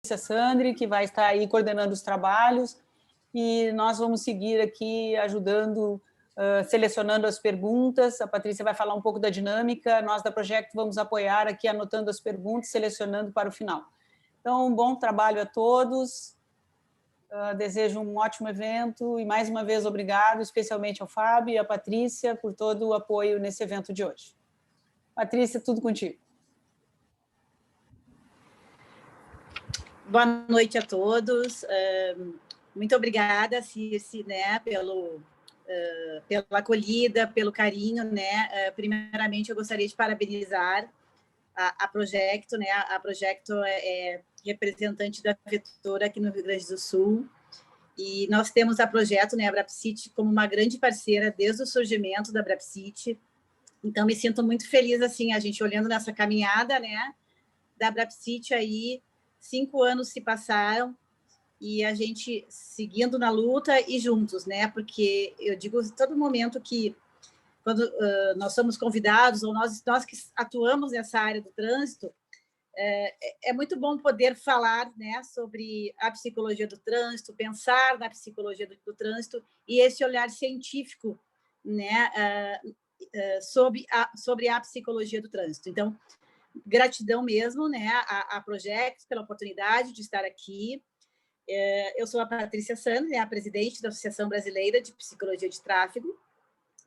Sandri, que vai estar aí coordenando os trabalhos, e nós vamos seguir aqui ajudando, selecionando as perguntas. A Patrícia vai falar um pouco da dinâmica, nós da Projeto vamos apoiar aqui, anotando as perguntas, selecionando para o final. Então, um bom trabalho a todos, desejo um ótimo evento, e mais uma vez obrigado, especialmente ao Fábio e à Patrícia, por todo o apoio nesse evento de hoje. Patrícia, tudo contigo. Boa noite a todos. Muito obrigada, Circe, né, pela acolhida, pelo carinho, né. Primeiramente, eu gostaria de parabenizar a Projeto, né. A Projeto é representante da Vetor aqui no Rio Grande do Sul, e nós temos a Projeto, né, a Brapsit, como uma grande parceira desde o surgimento da Brapsit. Então, me sinto muito feliz, assim, a gente olhando nessa caminhada, né, da Brapsit aí. 5 anos se passaram e a gente seguindo na luta e juntos, né? Porque eu digo em todo momento que quando nós somos convidados, ou nós que atuamos nessa área do trânsito, é muito bom poder falar, né, sobre a psicologia do trânsito, pensar na psicologia do trânsito e esse olhar científico, né, sobre a psicologia do trânsito. Então, gratidão mesmo, né, a Projeto pela oportunidade de estar aqui. Eu sou a Patrícia Sandri, né, a presidente da Associação Brasileira de Psicologia de Tráfego.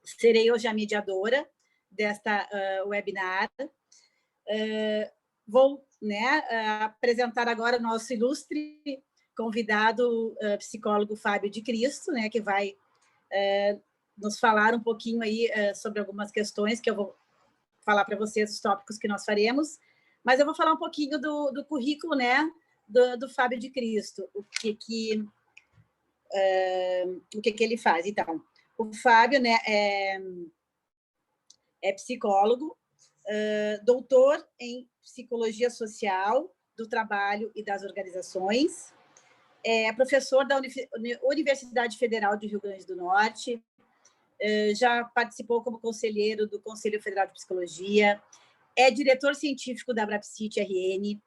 Serei hoje a mediadora desta webinar. Vou, né, apresentar agora o nosso ilustre convidado, psicólogo Fábio de Cristo, né, que vai nos falar um pouquinho aí sobre algumas questões que eu vou falar para vocês, os tópicos que nós faremos, mas eu vou falar um pouquinho do currículo, né, do Fábio de Cristo, o que ele faz. Então, o Fábio, né, é psicólogo, doutor em Psicologia Social do Trabalho e das Organizações, é professor da Universidade Federal do Rio Grande do Norte, já participou como conselheiro do Conselho Federal de Psicologia, é diretor científico da Brapsit RN,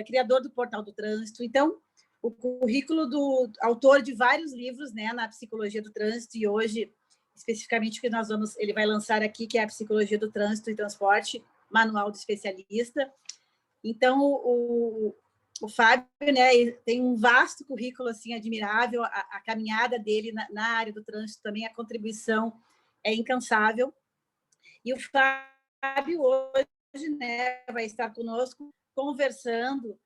criador do Portal do Trânsito. Então, o currículo do autor de vários livros, né, na psicologia do trânsito, e hoje, especificamente, o que ele vai lançar aqui, que é a Psicologia do Trânsito e Transporte, Manual do Especialista. Então, o Fábio, né, tem um vasto currículo assim, admirável, a caminhada dele na área do trânsito também, a contribuição é incansável. E o Fábio hoje, né, vai estar conosco conversando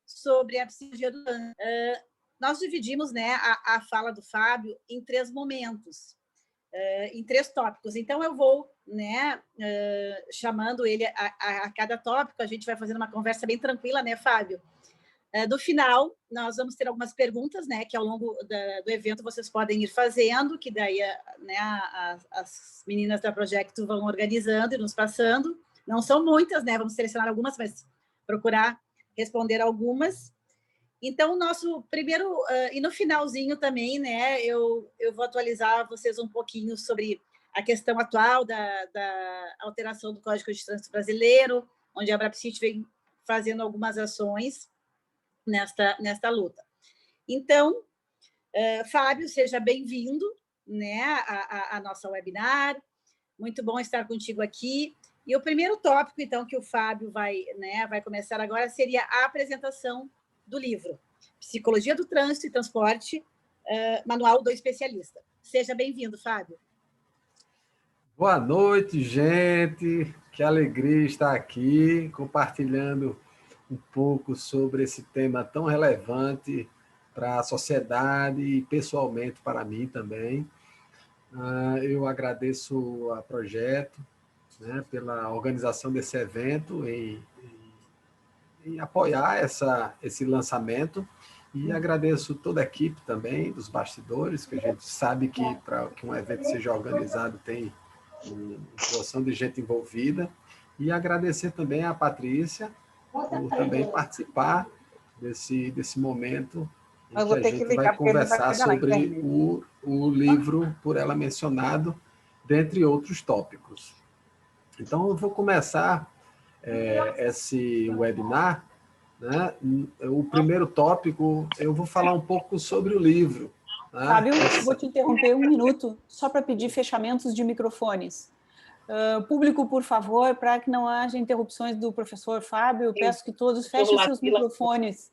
sobre a psicologia do trânsito. Nós dividimos, né, a fala do Fábio em 3 momentos, em 3 tópicos. Então, eu vou, né, chamando ele a cada tópico, a gente vai fazendo uma conversa bem tranquila, né, Fábio? No final, nós vamos ter algumas perguntas, né, que ao longo do evento vocês podem ir fazendo, que daí, né, as meninas da Projeto vão organizando e nos passando. Não são muitas, né, vamos selecionar algumas, mas procurar responder algumas. Então, o nosso primeiro, e no finalzinho também, né, eu vou atualizar vocês um pouquinho sobre a questão atual da alteração do Código de Trânsito Brasileiro, onde a Brapsit vem fazendo algumas ações nesta luta. Então, Fábio, seja bem-vindo, né, à nossa webinar. Muito bom estar contigo aqui. E o primeiro tópico, então, que o Fábio vai começar agora seria a apresentação do livro Psicologia do Trânsito e Transporte, Manual do Especialista. Seja bem-vindo, Fábio. Boa noite, gente. Que alegria estar aqui compartilhando um pouco sobre esse tema tão relevante para a sociedade e pessoalmente para mim também. Eu agradeço a Projeto, né, pela organização desse evento, em apoiar esse lançamento, e agradeço toda a equipe também, dos bastidores, que a gente sabe que para que um evento seja organizado tem uma porção de gente envolvida, e agradecer também a Patrícia por também participar desse momento em que a gente vai conversar sobre o livro por ela mencionado, dentre outros tópicos. Então, eu vou começar esse webinar, né? O primeiro tópico, eu vou falar um pouco sobre o livro. Né? Fábio, vou te interromper um minuto, só para pedir fechamentos de microfones. Público, por favor, para que não haja interrupções do professor Fábio, eu peço que todos fechem seus microfones.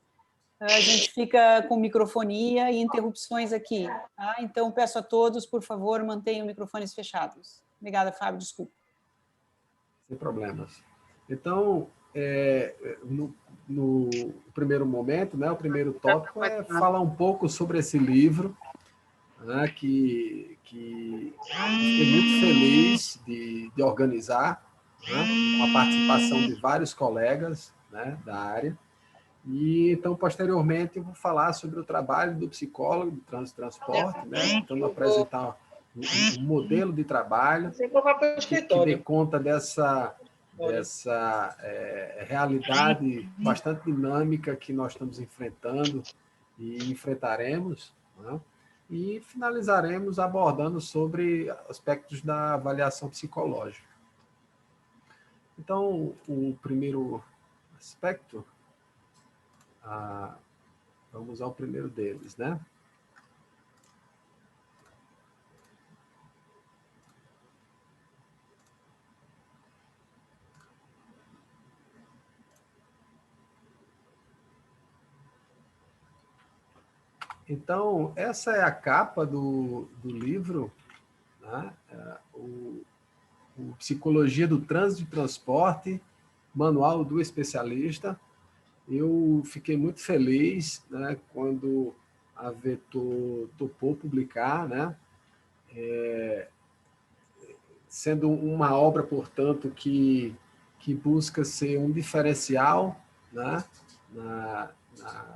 A gente fica com microfonia e interrupções aqui. Tá? Então, peço a todos, por favor, mantenham microfones fechados. Obrigada, Fábio, desculpa. Sem problemas. Então, no primeiro momento, né, o primeiro tópico é falar um pouco sobre esse livro, né, que fiquei muito feliz de organizar, né, com a participação de vários colegas, né, da área. E, então, posteriormente, eu vou falar sobre o trabalho do psicólogo do trânsito e transporte, né, tentando apresentar um modelo de trabalho que dê conta dessa realidade bastante dinâmica que nós estamos enfrentando e enfrentaremos, né? E finalizaremos abordando sobre aspectos da avaliação psicológica. Então, o primeiro aspecto, vamos ao primeiro deles, né? Então, essa é a capa do livro, né? O Psicologia do Trânsito e Transporte, Manual do Especialista. Eu fiquei muito feliz, né, quando a Vetor topou publicar, né? Sendo uma obra, portanto, que busca ser um diferencial, né,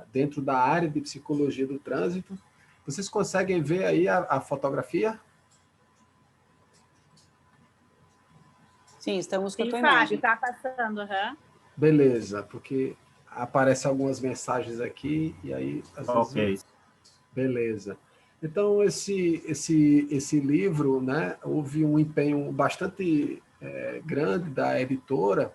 dentro da área de psicologia do trânsito. Vocês conseguem ver aí a fotografia? Sim, estamos com a tua Fábio, imagem. está passando. Uhum. Beleza, porque aparecem algumas mensagens aqui e aí... Às vezes... Beleza. Então, esse livro, né, houve um empenho bastante grande da editora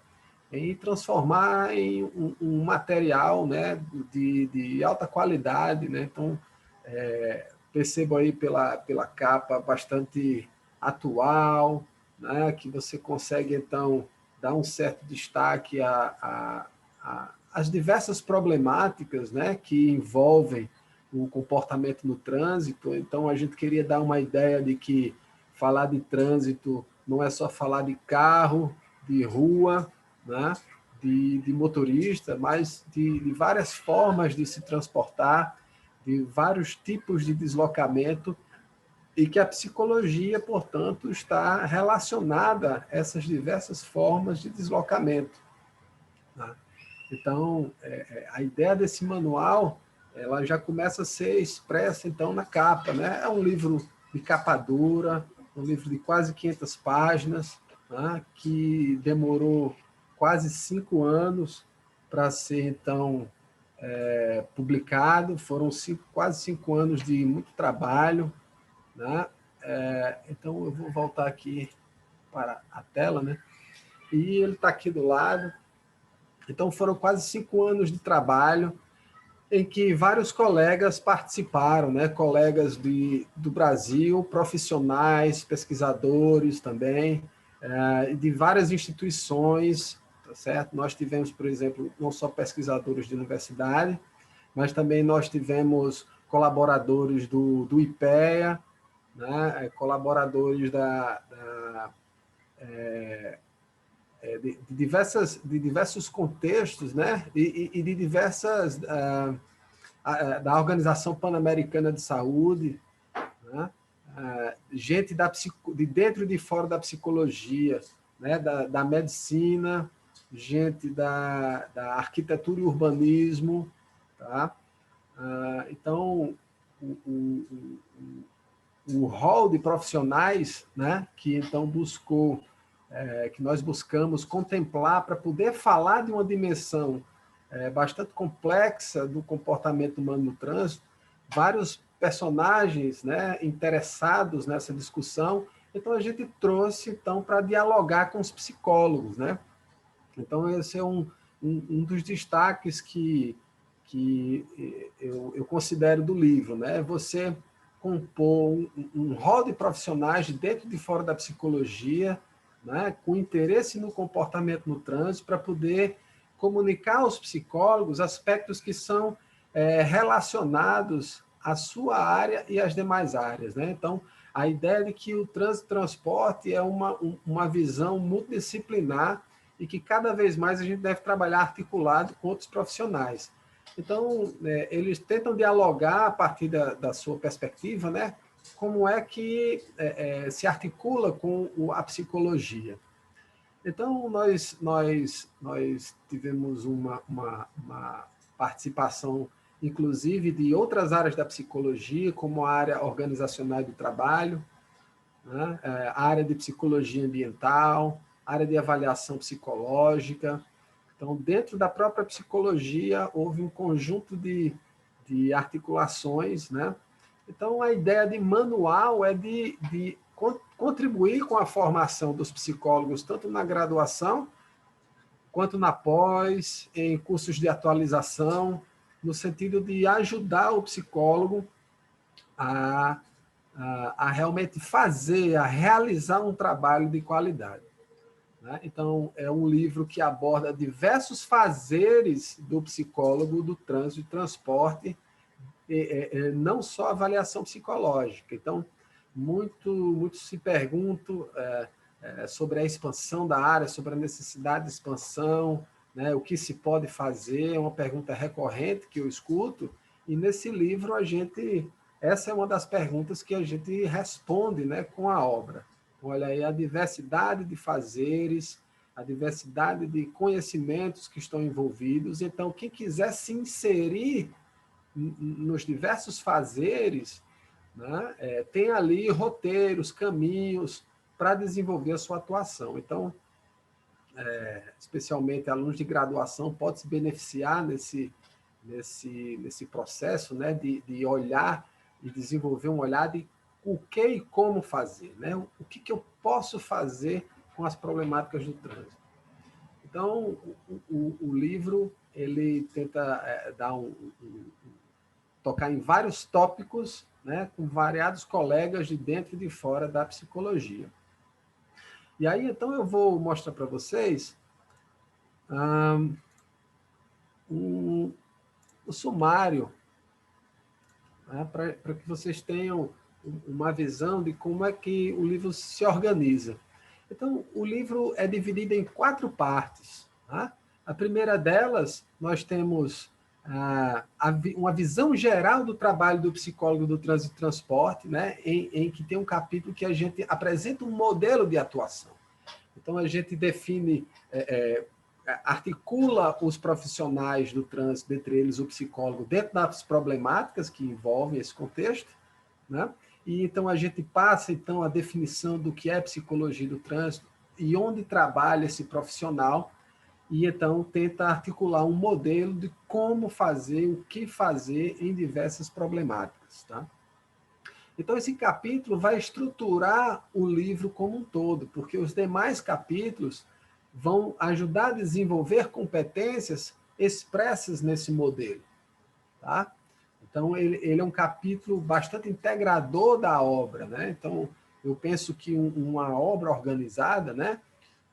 em transformar em um material, né, de alta qualidade, né? Então, percebo aí pela capa bastante atual, né, que você consegue, então, dar um certo destaque às diversas problemáticas, né, que envolvem o comportamento no trânsito. Então, a gente queria dar uma ideia de que falar de trânsito não é só falar de carro, de rua, né, de motorista, mas de várias formas de se transportar, de vários tipos de deslocamento, e que a psicologia, portanto, está relacionada a essas diversas formas de deslocamento, né? Então, a ideia desse manual, ela já começa a ser expressa, então, na capa, né? É um livro de capa dura, um livro de quase 500 páginas, né? Que demorou quase 5 anos para ser, então, publicado. Foram quase 5 anos de muito trabalho, né? Então, eu vou voltar aqui para a tela, né? E ele está aqui do lado. Então, foram quase 5 anos de trabalho em que vários colegas participaram, né? Colegas do Brasil, profissionais, pesquisadores também, de várias instituições, tá certo? Nós tivemos, por exemplo, não só pesquisadores de universidade, mas também nós tivemos colaboradores do IPEA, né? Colaboradores de diversos contextos, né? E de diversas... da Organização Pan-Americana de Saúde, né? Gente de dentro e de fora da psicologia, né? Da medicina, gente da arquitetura e urbanismo, tá? Então, o hall de profissionais, né? Que então que nós buscamos contemplar para poder falar de uma dimensão bastante complexa do comportamento humano no trânsito, vários personagens, né, interessados nessa discussão. Então, a gente trouxe então para dialogar com os psicólogos, né? Então, esse é um dos destaques que eu considero do livro, né? Você compor um rol de profissionais de dentro e de fora da psicologia, né? Com interesse no comportamento no trânsito, para poder comunicar aos psicólogos aspectos que são relacionados à sua área e às demais áreas, né? Então, a ideia de que o trânsito e transporte é uma visão multidisciplinar e que cada vez mais a gente deve trabalhar articulado com outros profissionais. Então, eles tentam dialogar a partir da sua perspectiva, né? Como é que se articula com a psicologia. Então, nós tivemos uma participação, inclusive, de outras áreas da psicologia, como a área organizacional do trabalho, né? A área de psicologia ambiental, a área de avaliação psicológica. Então, dentro da própria psicologia, houve um conjunto de articulações, né? Então, a ideia de manual é de contribuir com a formação dos psicólogos, tanto na graduação, quanto na pós, em cursos de atualização, no sentido de ajudar o psicólogo a realmente fazer, a realizar um trabalho de qualidade. Então, é um livro que aborda diversos fazeres do psicólogo do trânsito e transporte, não só avaliação psicológica. Então, muito se perguntam sobre a expansão da área, sobre a necessidade de expansão, né, o que se pode fazer, é uma pergunta recorrente que eu escuto, e nesse livro essa é uma das perguntas que a gente responde, né, com a obra. Olha aí a diversidade de fazeres, a diversidade de conhecimentos que estão envolvidos. Então, quem quiser se inserir nos diversos fazeres, né, tem ali roteiros, caminhos para desenvolver a sua atuação. Então, especialmente alunos de graduação podem se beneficiar nesse processo, né, de olhar e desenvolver um olhar de o que e como fazer, né? O que eu posso fazer com as problemáticas do trânsito. Então, o livro ele tenta tocar em vários tópicos, né, com variados colegas de dentro e de fora da psicologia. E aí, então, eu vou mostrar para vocês o sumário, né, para que vocês tenham uma visão de como é que o livro se organiza. Então, o livro é dividido em 4 partes. Tá? A primeira delas, nós temos uma visão geral do trabalho do psicólogo do trânsito e transporte, né, em que tem um capítulo que a gente apresenta um modelo de atuação. Então, a gente define, articula os profissionais do trânsito, dentre eles o psicólogo, dentro das problemáticas que envolvem esse contexto, né? E então a gente passa então a definição do que é psicologia do trânsito e onde trabalha esse profissional, e então tenta articular um modelo de como fazer, o que fazer em diversas problemáticas, tá? Então esse capítulo vai estruturar o livro como um todo, porque os demais capítulos vão ajudar a desenvolver competências expressas nesse modelo, tá? Então, ele é um capítulo bastante integrador da obra, né? Então, eu penso que uma obra organizada, né,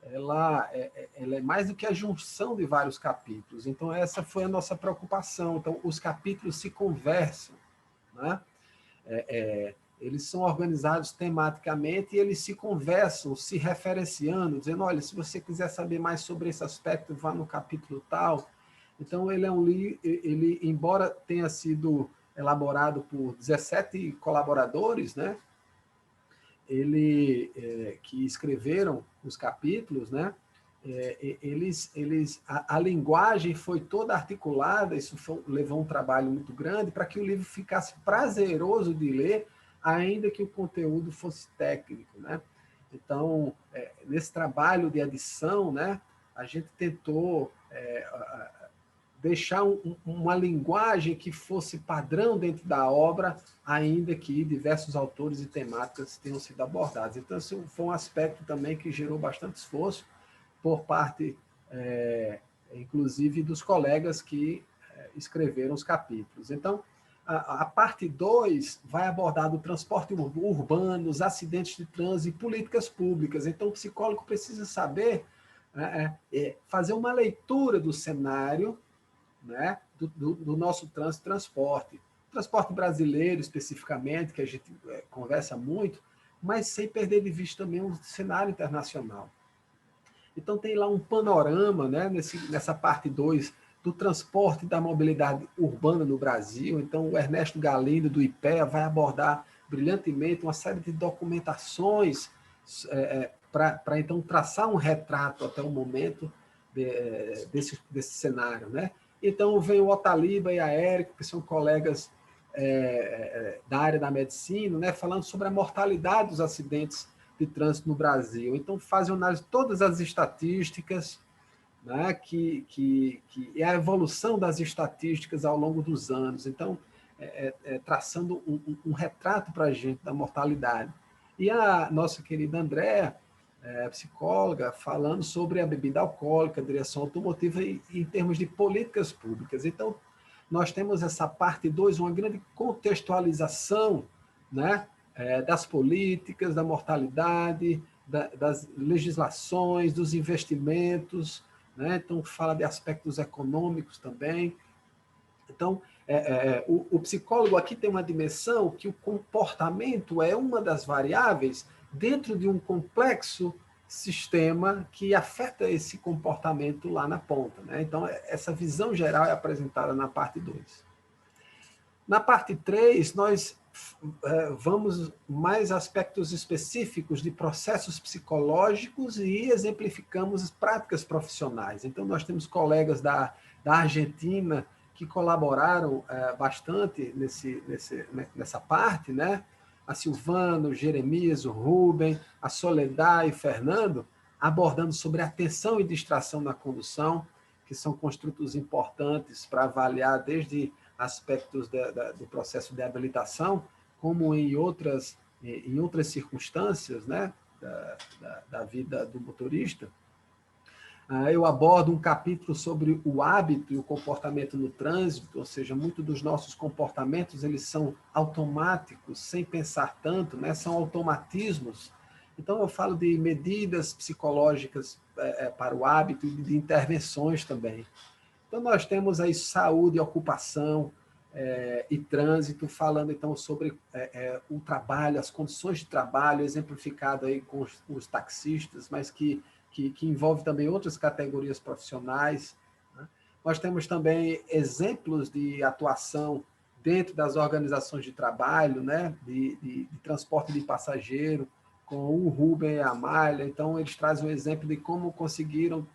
ela é mais do que a junção de vários capítulos. Então, essa foi a nossa preocupação. Então, os capítulos se conversam, né? Eles são organizados tematicamente e eles se conversam, se referenciando, dizendo, olha, se você quiser saber mais sobre esse aspecto, vá no capítulo tal. Então, ele é um livro, embora tenha sido elaborado por 17 colaboradores, né, que escreveram os capítulos, né, a linguagem foi toda articulada, isso levou um trabalho muito grande para que o livro ficasse prazeroso de ler, ainda que o conteúdo fosse técnico, né? Então, nesse trabalho de edição, né, a gente tentou deixar uma linguagem que fosse padrão dentro da obra, ainda que diversos autores e temáticas tenham sido abordados. Então, esse foi um aspecto também que gerou bastante esforço por parte inclusive dos colegas que escreveram os capítulos. Então, a parte 2 vai abordar do transporte urbano, os acidentes de trânsito e políticas públicas. Então, o psicólogo precisa saber fazer uma leitura do cenário, né, do nosso trânsito e transporte. Transporte brasileiro, especificamente, que a gente conversa muito, mas sem perder de vista também o cenário internacional. Então, tem lá um panorama, né, nessa parte 2, do transporte e da mobilidade urbana no Brasil. Então, o Ernesto Galindo, do IPEA, vai abordar brilhantemente uma série de documentações para então, traçar um retrato até o momento desse cenário, né? Então, vem o Otaliba e a Érico, que são colegas da área da medicina, né, falando sobre a mortalidade dos acidentes de trânsito no Brasil. Então, fazem análise de todas as estatísticas, né, que é a evolução das estatísticas ao longo dos anos. Então, traçando um retrato para a gente da mortalidade. E a nossa querida Andréa, psicóloga, falando sobre a bebida alcoólica, a direção automotiva em termos de políticas públicas. Então, nós temos essa parte 2, uma grande contextualização, né, das políticas, da mortalidade, das legislações, dos investimentos, né? Então, fala de aspectos econômicos também. Então, o psicólogo aqui tem uma dimensão que o comportamento é uma das variáveis dentro de um complexo sistema que afeta esse comportamento lá na ponta, né? Então, essa visão geral é apresentada na parte 2. Na parte 3, nós vamos mais aspectos específicos de processos psicológicos e exemplificamos práticas profissionais. Então, nós temos colegas da Argentina que colaboraram bastante nessa parte, né? A Silvano, o Jeremias, o Rubem, a Soledad e o Fernando, abordando sobre atenção e distração na condução, que são construtos importantes para avaliar desde aspectos do processo de habilitação, como em outras circunstâncias, né, da vida do motorista. Eu abordo um capítulo sobre o hábito e o comportamento no trânsito, ou seja, muitos dos nossos comportamentos eles são automáticos, sem pensar tanto, né, são automatismos. Então, eu falo de medidas psicológicas para o hábito e de intervenções também. Então, nós temos aí saúde, ocupação e trânsito, falando então sobre o trabalho, as condições de trabalho, exemplificado aí com os taxistas, mas que envolve também outras categorias profissionais, né? Nós temos também exemplos de atuação dentro das organizações de trabalho, né? de transporte de passageiro, com o Rubem e a Amália. Então, eles trazem um exemplo de como conseguiram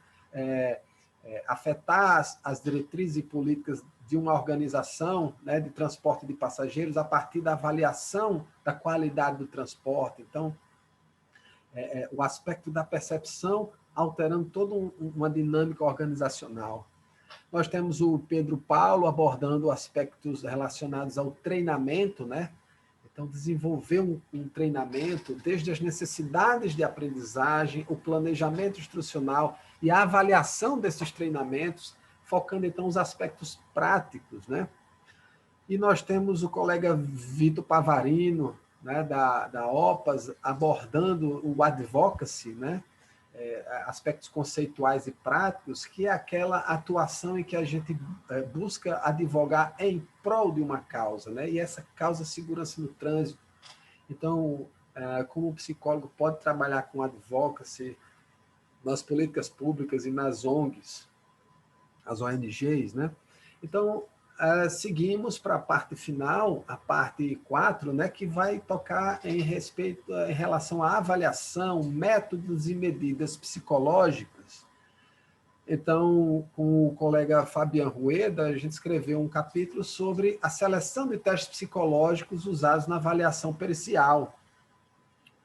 afetar as diretrizes e políticas de uma organização, né, de transporte de passageiros a partir da avaliação da qualidade do transporte. Então, o aspecto da percepção alterando toda uma dinâmica organizacional. Nós temos o Pedro Paulo abordando aspectos relacionados ao treinamento, né? Então, desenvolver um treinamento desde as necessidades de aprendizagem, o planejamento instrucional e a avaliação desses treinamentos, focando, então, os aspectos práticos, né? E nós temos o colega Vitor Pavarino, né, da OPAS, abordando o advocacy, né? Aspectos conceituais e práticos, que é aquela atuação em que a gente busca advogar em prol de uma causa, né? E essa causa é segurança no trânsito. Então, como o psicólogo pode trabalhar com advocacy nas políticas públicas e nas ONGs, as ONGs, né? Então, seguimos para a parte final, a parte 4, né, que vai tocar em relação à avaliação, métodos e medidas psicológicas. Então, com o colega Fabian Rueda, a gente escreveu um capítulo sobre a seleção de testes psicológicos usados na avaliação pericial,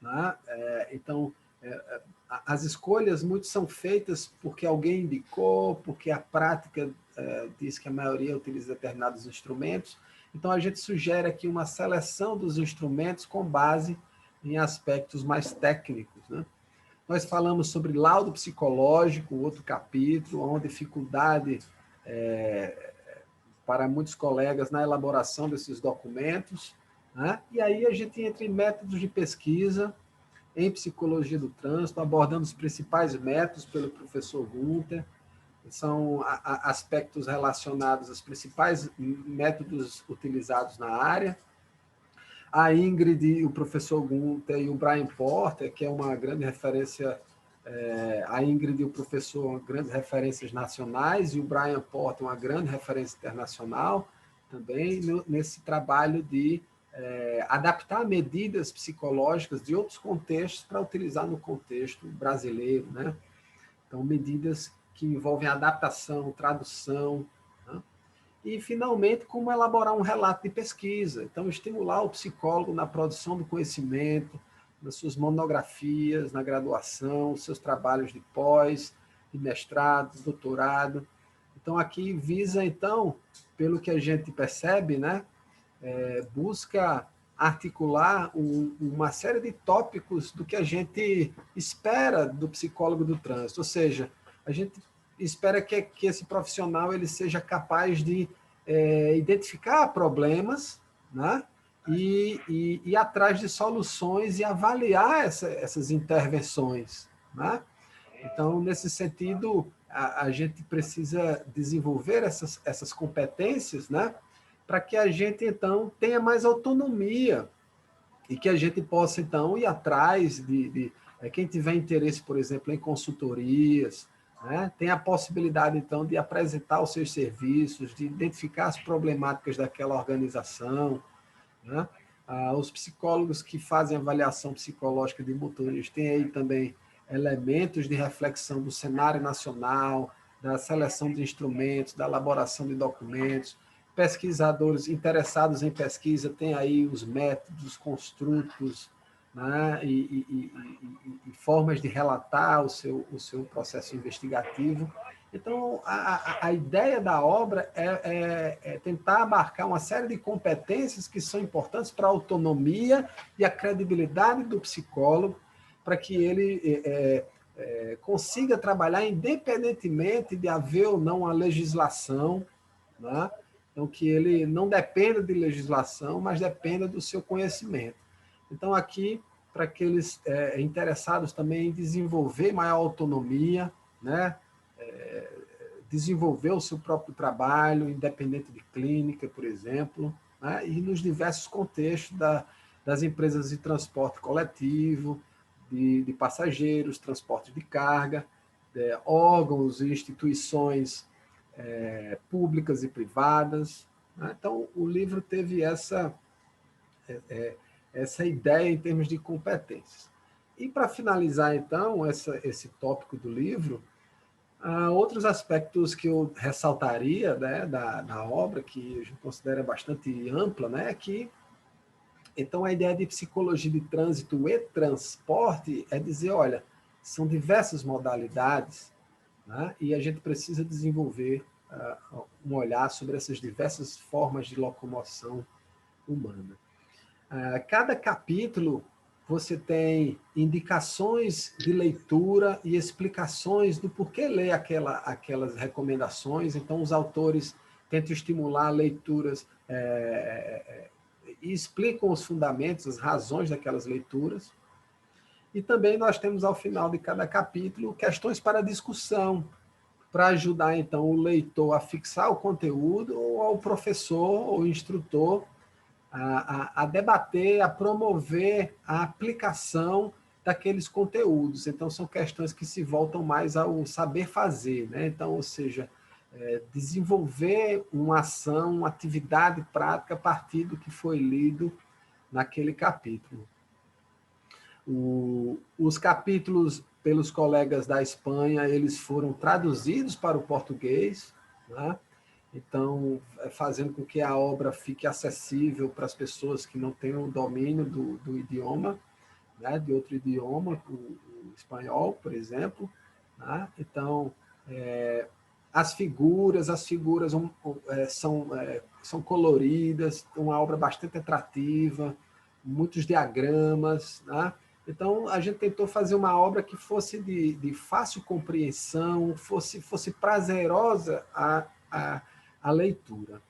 né? Então, as escolhas muitas são feitas porque alguém indicou, porque a prática diz que a maioria utiliza determinados instrumentos. Então, a gente sugere aqui uma seleção dos instrumentos com base em aspectos mais técnicos, né? Nós falamos sobre laudo psicológico, outro capítulo, uma dificuldade para muitos colegas na elaboração desses documentos, né? E aí a gente entra em métodos de pesquisa em psicologia do trânsito, abordando os principais métodos pelo professor Gunther. São aspectos relacionados aos principais métodos utilizados na área. A Ingrid, o professor Gunther e o Brian Porter, que é uma grande referência, a Ingrid e o professor, grandes referências nacionais, e o Brian Porter, uma grande referência internacional, também nesse trabalho de adaptar medidas psicológicas de outros contextos para utilizar no contexto brasileiro, né? Então, medidas que envolvem adaptação, tradução, né? E, finalmente, como elaborar um relato de pesquisa. Então, estimular o psicólogo na produção do conhecimento, nas suas monografias, na graduação, seus trabalhos de pós, de mestrado, doutorado. Então, aqui visa, então, pelo que a gente percebe, né, busca articular uma série de tópicos do que a gente espera do psicólogo do trânsito, ou seja, a gente espera que esse profissional ele seja capaz de identificar problemas, né, e ir atrás de soluções e avaliar essas intervenções, né? Então, nesse sentido, a gente precisa desenvolver essas competências, né, para que a gente, então, tenha mais autonomia e que a gente possa, então, ir atrás de quem tiver interesse, por exemplo, em consultorias, né, tem a possibilidade, então, de apresentar os seus serviços, de identificar as problemáticas daquela organização, né? Os psicólogos que fazem avaliação psicológica de motoristas têm aí também elementos de reflexão do cenário nacional, da seleção de instrumentos, da elaboração de documentos. Pesquisadores interessados em pesquisa têm aí os métodos, os construtos, né, e formas de relatar o seu processo investigativo. Então, a ideia da obra é tentar abarcar uma série de competências que são importantes para a autonomia e a credibilidade do psicólogo, para que ele consiga trabalhar independentemente de haver ou não a legislação, né? Então, que ele não dependa de legislação, mas dependa do seu conhecimento. Então, aqui, para aqueles interessados também em desenvolver maior autonomia, né? Desenvolver o seu próprio trabalho, independente de clínica, por exemplo, né? E nos diversos contextos das empresas de transporte coletivo, de passageiros, transporte de carga, órgãos e instituições públicas e privadas, né? Então, o livro teve essa ideia em termos de competências. E, para finalizar, então, esse tópico do livro, outros aspectos que eu ressaltaria, né, da obra, que a gente considera bastante ampla, né, é que, então, a ideia de psicologia de trânsito e transporte é dizer, olha, são diversas modalidades, né, e a gente precisa desenvolver um olhar sobre essas diversas formas de locomoção humana. Cada capítulo você tem indicações de leitura e explicações do porquê ler aquelas recomendações. Então, os autores tentam estimular leituras e explicam os fundamentos, as razões daquelas leituras. E também nós temos, ao final de cada capítulo, questões para discussão, para ajudar, então, o leitor a fixar o conteúdo ou ao professor ou instrutor a debater, a promover a aplicação daqueles conteúdos. Então, são questões que se voltam mais ao saber fazer, né? Então, ou seja, desenvolver uma ação, uma atividade prática a partir do que foi lido naquele capítulo. Os capítulos, pelos colegas da Espanha, eles foram traduzidos para o português, né? Então, fazendo com que a obra fique acessível para as pessoas que não têm o domínio do idioma, né, de outro idioma, o espanhol, por exemplo, né? Então, as figuras são coloridas, uma obra bastante atrativa, muitos diagramas, né? Então, a gente tentou fazer uma obra que fosse de fácil compreensão, fosse prazerosa a leitura,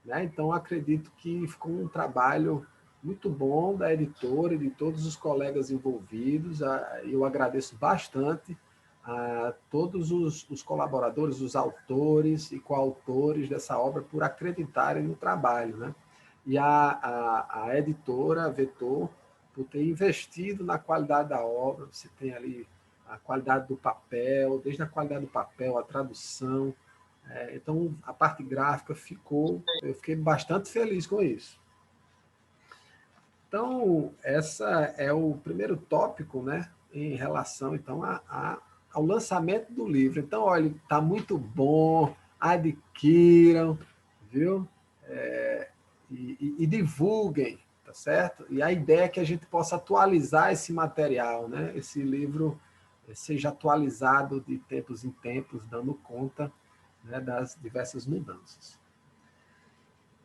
né? Então, acredito que ficou um trabalho muito bom da editora e de todos os colegas envolvidos. Eu agradeço bastante a todos os colaboradores, os autores e coautores dessa obra por acreditarem no trabalho, né? E a editora, a Vetor, por ter investido na qualidade da obra. Você tem ali a qualidade do papel, desde a qualidade do papel, a tradução. Então, a parte gráfica eu fiquei bastante feliz com isso. Então, essa é o primeiro tópico, né, em relação, então, ao lançamento do livro. Então, olha, está muito bom, adquiram, viu? E divulguem, tá certo? E a ideia é que a gente possa atualizar esse material, né? Esse livro seja atualizado de tempos em tempos, dando conta, né, das diversas mudanças.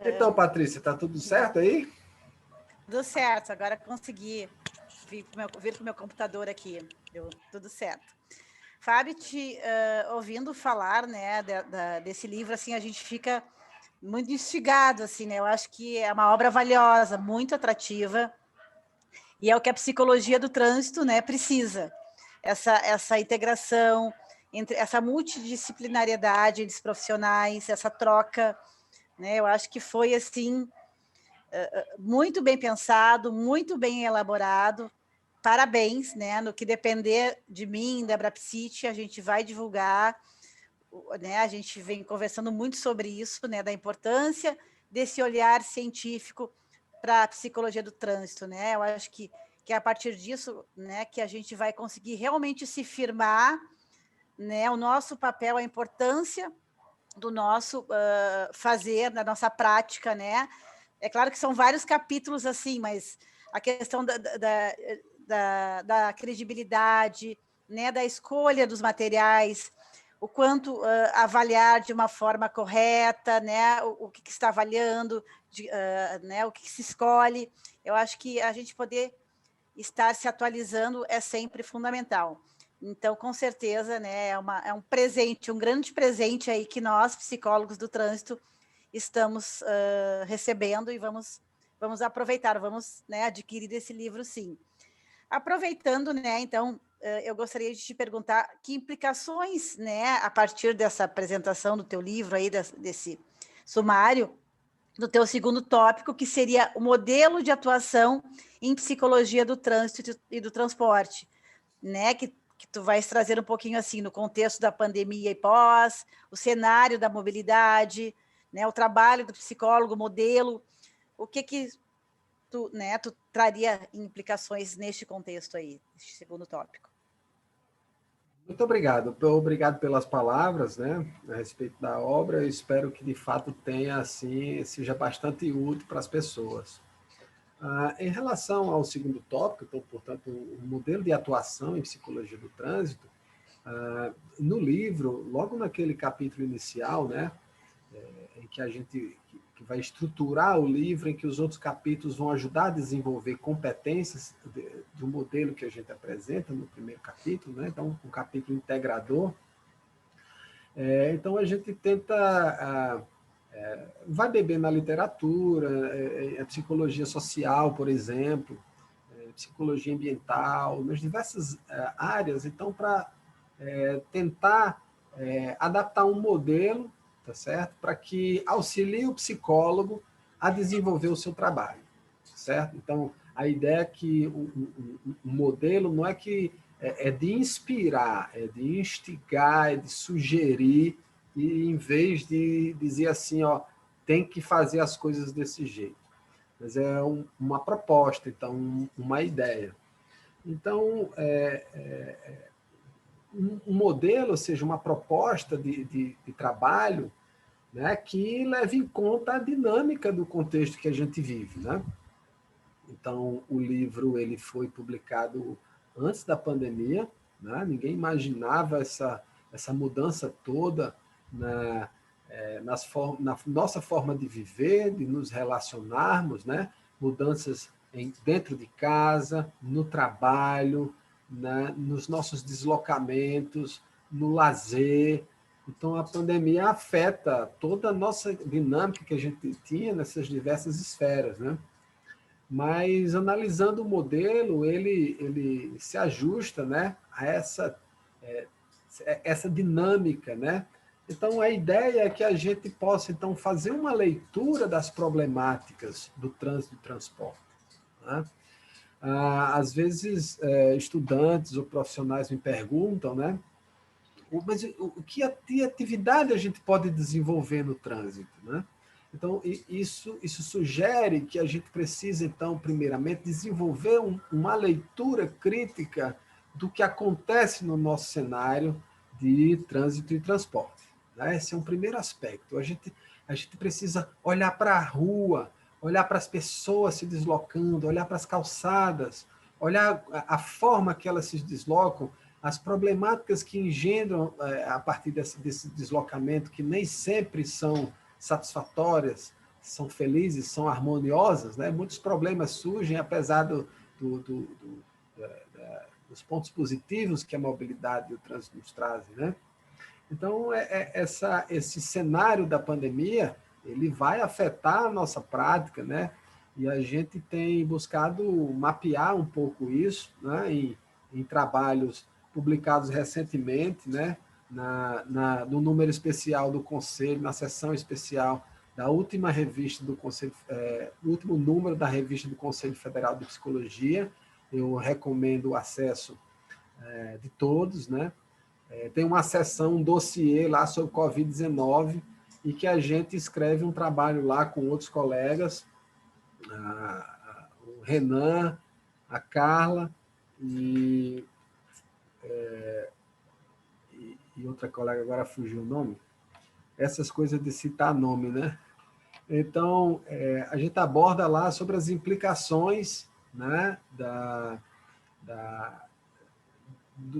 Então, Patrícia, está tudo certo aí? Tudo certo, agora consegui vir para o meu computador aqui, deu tudo certo. Fábio, ouvindo falar, né, desse livro, assim, a gente fica muito instigado, assim, né? Eu acho que é uma obra valiosa, muito atrativa, e é o que a psicologia do trânsito, né, precisa. Essa integração, entre essa multidisciplinariedade entre os profissionais, essa troca, né? Eu acho que foi, assim, muito bem pensado, muito bem elaborado. Parabéns, né? No que depender de mim, da Brapsite, a gente vai divulgar, né? A gente vem conversando muito sobre isso, né? Da importância desse olhar científico para a psicologia do trânsito, né? Eu acho que é a partir disso, né, que a gente vai conseguir realmente se firmar, né? O nosso papel, a importância do nosso fazer, da nossa prática, né? É claro que são vários capítulos assim, mas a questão da credibilidade, né, da escolha dos materiais, o quanto avaliar de uma forma correta, né, o que está avaliando, né, o que se escolhe. Eu acho que a gente poder estar se atualizando é sempre fundamental. Então, com certeza, né, é um presente, um grande presente aí que nós, psicólogos do trânsito, estamos recebendo e vamos aproveitar, vamos, né, adquirir esse livro, sim. Aproveitando, né, então, eu gostaria de te perguntar que implicações, né, a partir dessa apresentação do teu livro aí, desse sumário, do teu segundo tópico, que seria o modelo de atuação em psicologia do trânsito e do transporte, né, que tu vais trazer um pouquinho assim, no contexto da pandemia e pós, o cenário da mobilidade, né, o trabalho do psicólogo, modelo, o que tu, né, tu traria implicações neste contexto aí, neste segundo tópico? Muito obrigado. Obrigado pelas palavras, né, a respeito da obra. Eu espero que, de fato, tenha, assim, seja bastante útil para as pessoas. Em relação ao segundo tópico, então, portanto, o modelo de atuação em psicologia do trânsito, no livro, logo naquele capítulo inicial, né, em que a gente que vai estruturar o livro, em que os outros capítulos vão ajudar a desenvolver competências do modelo que a gente apresenta no primeiro capítulo, né? Então, um capítulo integrador. Então, a gente tenta... vai beber na literatura, a psicologia social, por exemplo, psicologia ambiental, nas diversas áreas, então, para tentar adaptar um modelo, tá certo? Para que auxilie o psicólogo a desenvolver o seu trabalho, certo? Então, a ideia é que o modelo não é que é de inspirar, é de instigar, é de sugerir, e em vez de dizer assim, ó, tem que fazer as coisas desse jeito. Mas é uma proposta, então, uma ideia. Então, um modelo, ou seja, uma proposta de trabalho, né, que leve em conta a dinâmica do contexto que a gente vive, né? Então, o livro ele foi publicado antes da pandemia, né? Ninguém imaginava essa mudança toda na nossa forma de viver, de nos relacionarmos, né? Mudanças dentro de casa, no trabalho, né, nos nossos deslocamentos, no lazer. Então, a pandemia afeta toda a nossa dinâmica que a gente tinha nessas diversas esferas, né? Mas, analisando o modelo, ele se ajusta, né, a essa dinâmica, né? Então, a ideia é que a gente possa, então, fazer uma leitura das problemáticas do trânsito e transporte, né? Às vezes, estudantes ou profissionais me perguntam, né? Mas que atividade a gente pode desenvolver no trânsito, né? Então, isso sugere que a gente precisa, então, primeiramente, desenvolver uma leitura crítica do que acontece no nosso cenário de trânsito e transporte, né? Esse é um primeiro aspecto. A gente precisa olhar para a rua, olhar para as pessoas se deslocando, olhar para as calçadas, olhar a forma que elas se deslocam, as problemáticas que engendram a partir desse deslocamento, que nem sempre são satisfatórias, são felizes, são harmoniosas, né? Muitos problemas surgem, apesar dos pontos positivos que a mobilidade e o trânsito nos trazem, né? Então, esse cenário da pandemia, ele vai afetar a nossa prática, né? E a gente tem buscado mapear um pouco isso, né? Em trabalhos publicados recentemente, né? No número especial do Conselho, na seção especial da última revista do Conselho, do último número da revista do Conselho Federal de Psicologia. Eu recomendo o acesso de todos, né? Tem uma seção, um dossiê lá sobre Covid-19, e que a gente escreve um trabalho lá com outros colegas, o Renan, a Carla e outra colega, agora fugiu o nome. Essas coisas de citar nome, né? Então, a gente aborda lá sobre as implicações, né,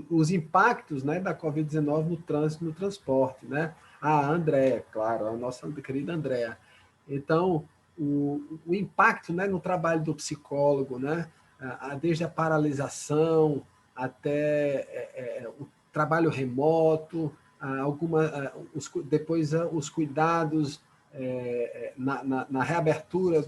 os impactos, né, da Covid-19 no trânsito, no transporte, né? A Andréa, claro, a nossa querida Andréa. Então, o impacto, né, no trabalho do psicólogo, né, desde a paralisação até o trabalho remoto, depois os cuidados na reabertura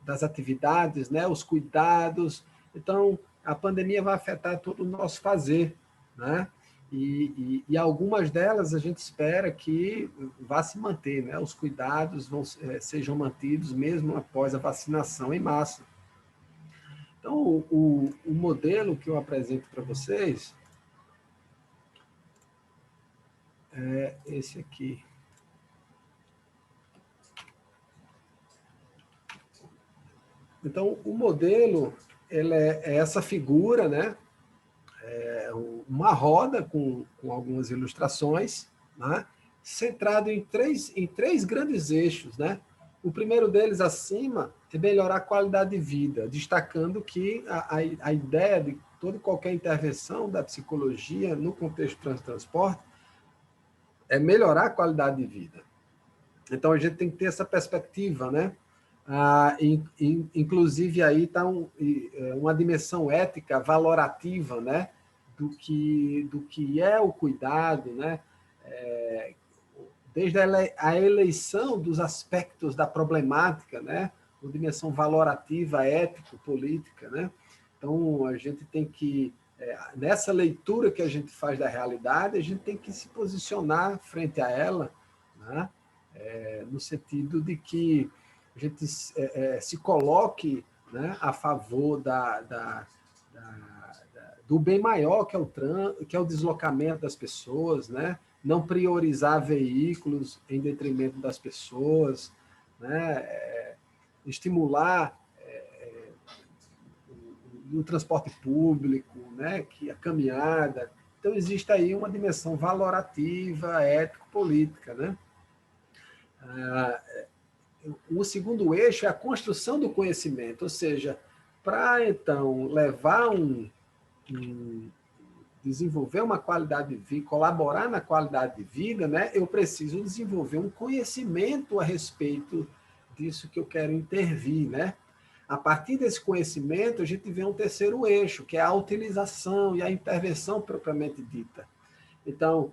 das atividades, né, os cuidados. Então, a pandemia vai afetar todo o nosso fazer, né? E algumas delas a gente espera que vá se manter, né? Os cuidados sejam mantidos mesmo após a vacinação em massa. Então, o modelo que eu apresento para vocês é esse aqui. Então, o modelo ele é essa figura, né? Uma roda com algumas ilustrações, né? Centrado em três grandes eixos, né? O primeiro deles, acima, é melhorar a qualidade de vida, destacando que a ideia de toda e qualquer intervenção da psicologia no contexto do transporte é melhorar a qualidade de vida. Então, a gente tem que ter essa perspectiva, né? Inclusive, aí está uma dimensão ética, valorativa, né? do que é o cuidado, né? Desde a eleição dos aspectos da problemática, né? Uma dimensão valorativa, ético, política, né? Então, a gente tem que, nessa leitura que a gente faz da realidade, a gente tem que se posicionar frente a ela, né? No sentido de que a gente se coloque, né, a favor do bem maior, que é o deslocamento das pessoas, né? Não priorizar veículos em detrimento das pessoas, né? Estimular o transporte público, né? Que a caminhada. Então, existe aí uma dimensão valorativa, ético-política, né? O segundo eixo é a construção do conhecimento, ou seja, para, então, desenvolver uma qualidade de vida, colaborar na qualidade de vida, né, eu preciso desenvolver um conhecimento a respeito disso que eu quero intervir, né? A partir desse conhecimento, a gente vê um terceiro eixo, que é a utilização e a intervenção propriamente dita. Então,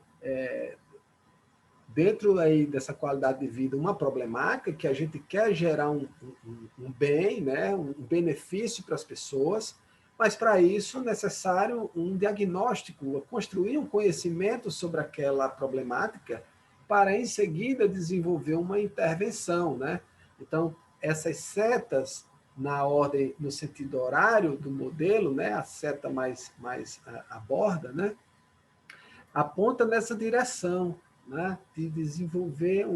dentro aí dessa qualidade de vida, uma problemática que a gente quer gerar um bem, né? Um benefício para as pessoas, mas para isso é necessário um diagnóstico, construir um conhecimento sobre aquela problemática para, em seguida, desenvolver uma intervenção, né? Então, essas setas na ordem, no sentido horário do modelo, né? A seta mais a borda, né? Aponta nessa direção, né? De desenvolver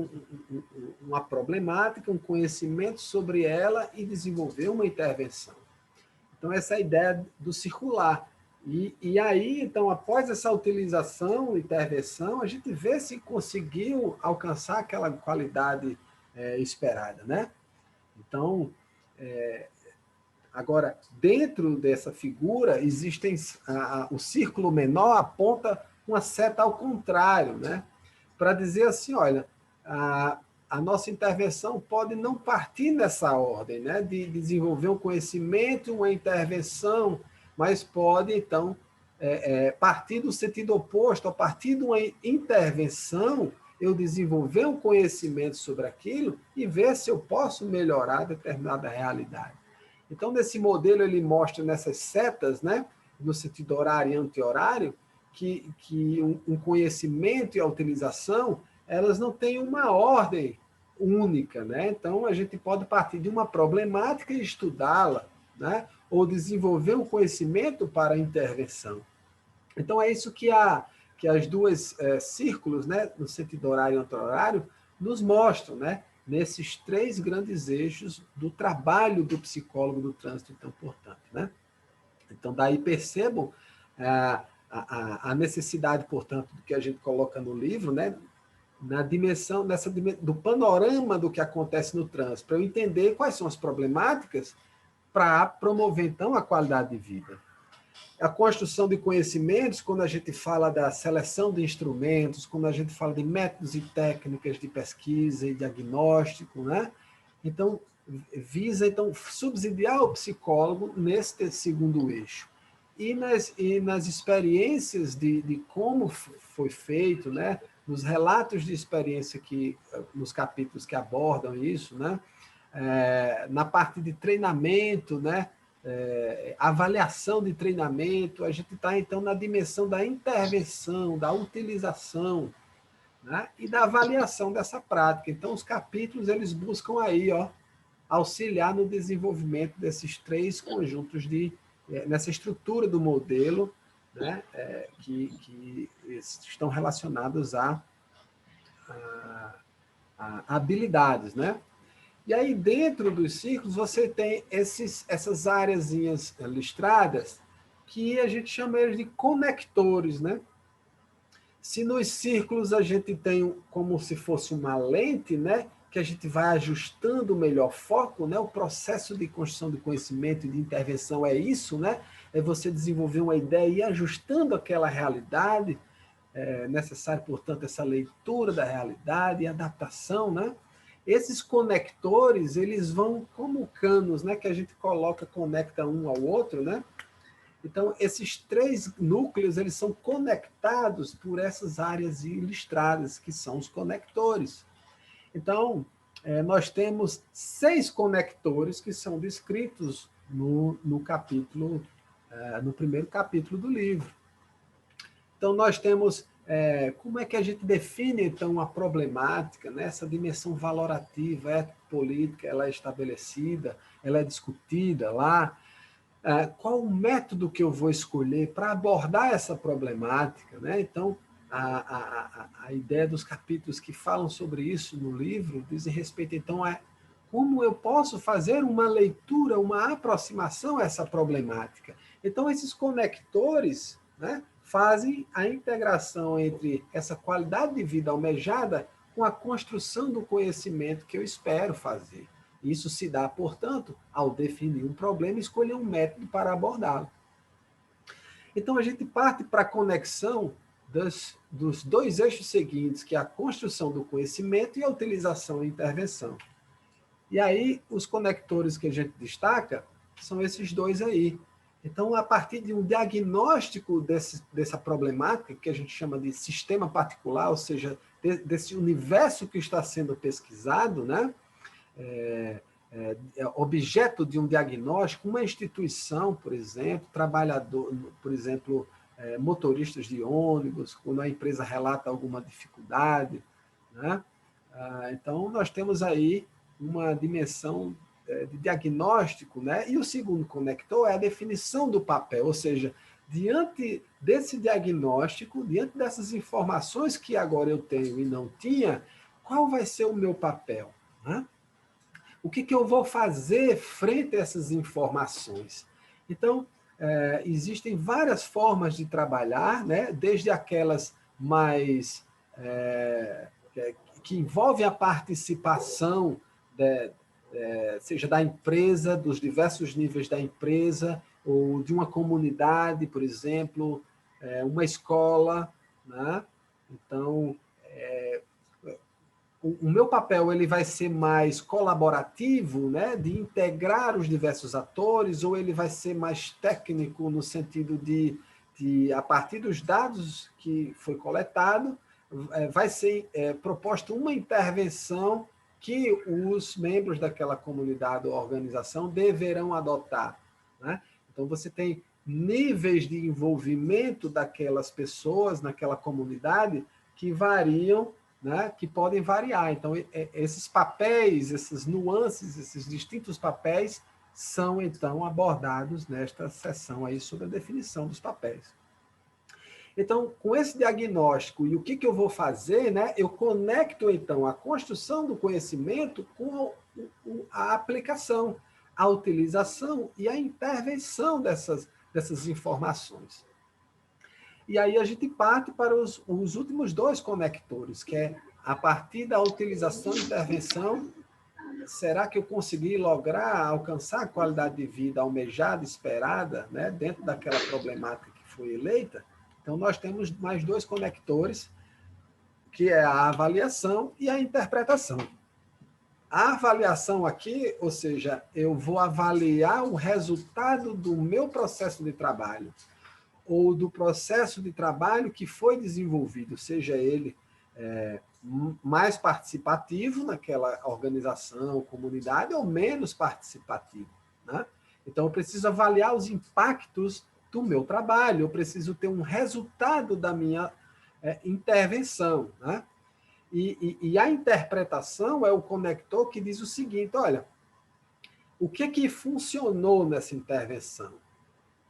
uma problemática, um conhecimento sobre ela e desenvolver uma intervenção. Então, essa é a ideia do circular. E aí, então, após essa utilização, intervenção, a gente vê se conseguiu alcançar aquela qualidade esperada, né? Então, agora, dentro dessa figura, existem o círculo menor aponta uma seta ao contrário, né? Para dizer assim, olha, a nossa intervenção pode não partir nessa ordem, né? De desenvolver um conhecimento, uma intervenção, mas pode, então, partir do sentido oposto, a partir de uma intervenção, eu desenvolver um conhecimento sobre aquilo e ver se eu posso melhorar determinada realidade. Então, nesse modelo, ele mostra nessas setas, né? No sentido horário e anti-horário, que um conhecimento e a utilização, elas não têm uma ordem única, né? Então, a gente pode partir de uma problemática e estudá-la, né? Ou desenvolver um conhecimento para a intervenção. Então, é isso que as duas círculos, né? No sentido horário e anti-horário, nos mostram, né? Nesses três grandes eixos do trabalho do psicólogo do trânsito, então, portanto, né? Então, daí percebam a necessidade, portanto, do que a gente coloca no livro, né? Na dimensão, do panorama do que acontece no trânsito, para eu entender quais são as problemáticas para promover, então, a qualidade de vida. A construção de conhecimentos, quando a gente fala da seleção de instrumentos, quando a gente fala de métodos e técnicas de pesquisa e diagnóstico, né? Então, visa, então, subsidiar o psicólogo nesse segundo eixo. E nas experiências de como foi feito, né? Nos relatos de experiência nos capítulos que abordam isso, né? Na parte de treinamento, né? Avaliação de treinamento, a gente está, então, na dimensão da intervenção, da utilização, né? E da avaliação dessa prática. Então, os capítulos, eles buscam aí, auxiliar no desenvolvimento desses três conjuntos nessa estrutura do modelo, né? Que estão relacionados a habilidades, né? E aí, dentro dos círculos, você tem essas áreazinhas listradas que a gente chama eles de conectores, né? Se nos círculos a gente tem como se fosse uma lente, né? Que a gente vai ajustando o melhor foco, né? O processo de construção de conhecimento e de intervenção é isso, né? É você desenvolver uma ideia e ir ajustando aquela realidade. É necessário, portanto, essa leitura da realidade e adaptação, né? Esses conectores, eles vão como canos, né, que a gente conecta um ao outro, né? Então, esses três núcleos, eles são conectados por essas áreas listradas, que são os conectores. Então, nós temos 6 conectores que são descritos no capítulo, no primeiro capítulo do livro. Então, nós temos como é que a gente define, então, a problemática, né? Essa dimensão valorativa, ético-política, ela é estabelecida, ela é discutida lá. Qual o método que eu vou escolher para abordar essa problemática, né? Então, a ideia dos capítulos que falam sobre isso no livro dizem respeito, então, a como eu posso fazer uma leitura, uma aproximação a essa problemática. Então, esses conectores, né, fazem a integração entre essa qualidade de vida almejada com a construção do conhecimento que eu espero fazer. Isso se dá, portanto, ao definir um problema e escolher um método para abordá-lo. Então, a gente parte para a conexão dos 2 eixos seguintes, que é a construção do conhecimento e a utilização e intervenção. E aí, os conectores que a gente destaca são esses dois aí. Então, a partir de um diagnóstico dessa problemática, que a gente chama de sistema particular, ou seja, desse universo que está sendo pesquisado, né? Objeto de um diagnóstico, uma instituição, por exemplo, trabalhador, por exemplo, motoristas de ônibus, quando a empresa relata alguma dificuldade, né? Então, nós temos aí uma dimensão de diagnóstico, né? E o segundo conector é a definição do papel, ou seja, diante desse diagnóstico, diante dessas informações que agora eu tenho e não tinha, qual vai ser o meu papel, né? O que eu vou fazer frente a essas informações? Então, existem várias formas de trabalhar, né? Desde aquelas mais que envolvem a participação, seja da empresa, dos diversos níveis da empresa, ou de uma comunidade, por exemplo, uma escola, né? Então, o meu papel ele vai ser mais colaborativo, né, de integrar os diversos atores, ou ele vai ser mais técnico no sentido de a partir dos dados que foi coletado, vai ser proposta uma intervenção que os membros daquela comunidade ou organização deverão adotar, né? Então, você tem níveis de envolvimento daquelas pessoas naquela comunidade que variam, né, que podem variar. Então, esses papéis, essas nuances, esses distintos papéis são, então, abordados nesta sessão aí sobre a definição dos papéis. Então, com esse diagnóstico e o que eu vou fazer, né, eu conecto, então, a construção do conhecimento com a aplicação, a utilização e a intervenção dessas informações. E aí a gente parte para os últimos dois conectores, que é a partir da utilização e intervenção, será que eu consegui alcançar a qualidade de vida almejada, esperada, né, dentro daquela problemática que foi eleita? Então, nós temos mais dois conectores, que é a avaliação e a interpretação. A avaliação aqui, ou seja, eu vou avaliar o resultado do meu processo de trabalho, ou do processo de trabalho que foi desenvolvido, seja ele mais participativo naquela organização, comunidade, ou menos participativo, né? Então, eu preciso avaliar os impactos do meu trabalho, eu preciso ter um resultado da minha intervenção, né? E a interpretação é o conector que diz o seguinte, olha, o que funcionou nessa intervenção?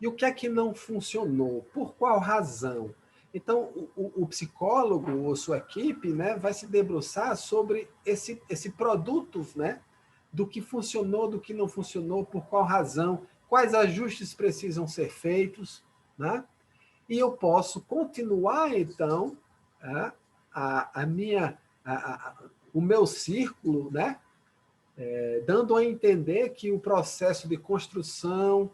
E o que é que não funcionou? Por qual razão? Então, o psicólogo ou sua equipe, né, vai se debruçar sobre esse produto, né, do que funcionou, do que não funcionou, por qual razão, quais ajustes precisam ser feitos, né? E eu posso continuar, então, o meu círculo, né, dando a entender que o processo de construção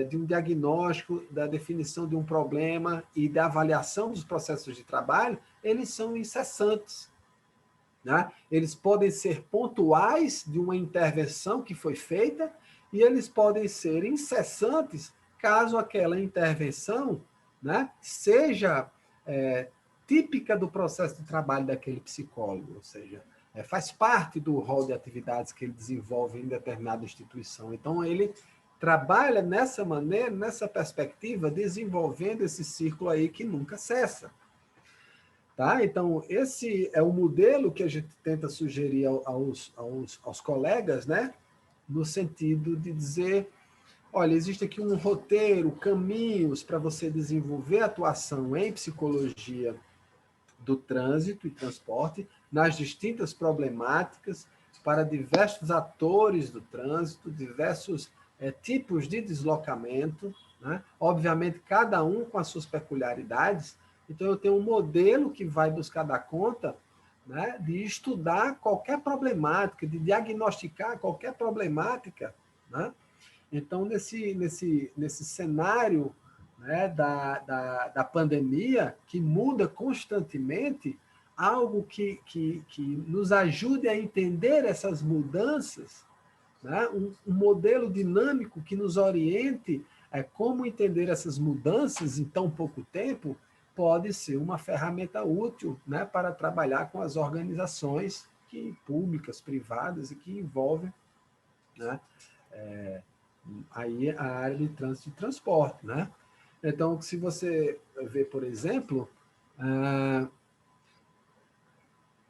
de um diagnóstico, da definição de um problema e da avaliação dos processos de trabalho, eles são incessantes, né? Eles podem ser pontuais de uma intervenção que foi feita e eles podem ser incessantes caso aquela intervenção, né, seja típica do processo de trabalho daquele psicólogo, ou seja, faz parte do rol de atividades que ele desenvolve em determinada instituição. Então, ele trabalha nessa maneira, nessa perspectiva, desenvolvendo esse círculo aí que nunca cessa. Tá? Então, esse é o modelo que a gente tenta sugerir aos colegas, né? No sentido de dizer, olha, existe aqui um roteiro, caminhos para você desenvolver atuação em psicologia do trânsito e transporte, nas distintas problemáticas, para diversos atores do trânsito, diversos tipos de deslocamento, né? Obviamente, cada um com as suas peculiaridades. Então, eu tenho um modelo que vai buscar dar conta, né, de estudar qualquer problemática, de diagnosticar qualquer problemática, né? Então, nesse cenário, né, da pandemia, que muda constantemente, algo que nos ajude a entender essas mudanças, né? Um modelo dinâmico que nos oriente como entender essas mudanças em tão pouco tempo, pode ser uma ferramenta útil, né, para trabalhar com as organizações públicas, privadas, e que envolvem, né, aí a área de trânsito e transporte. Né? Então, se você vê, por exemplo,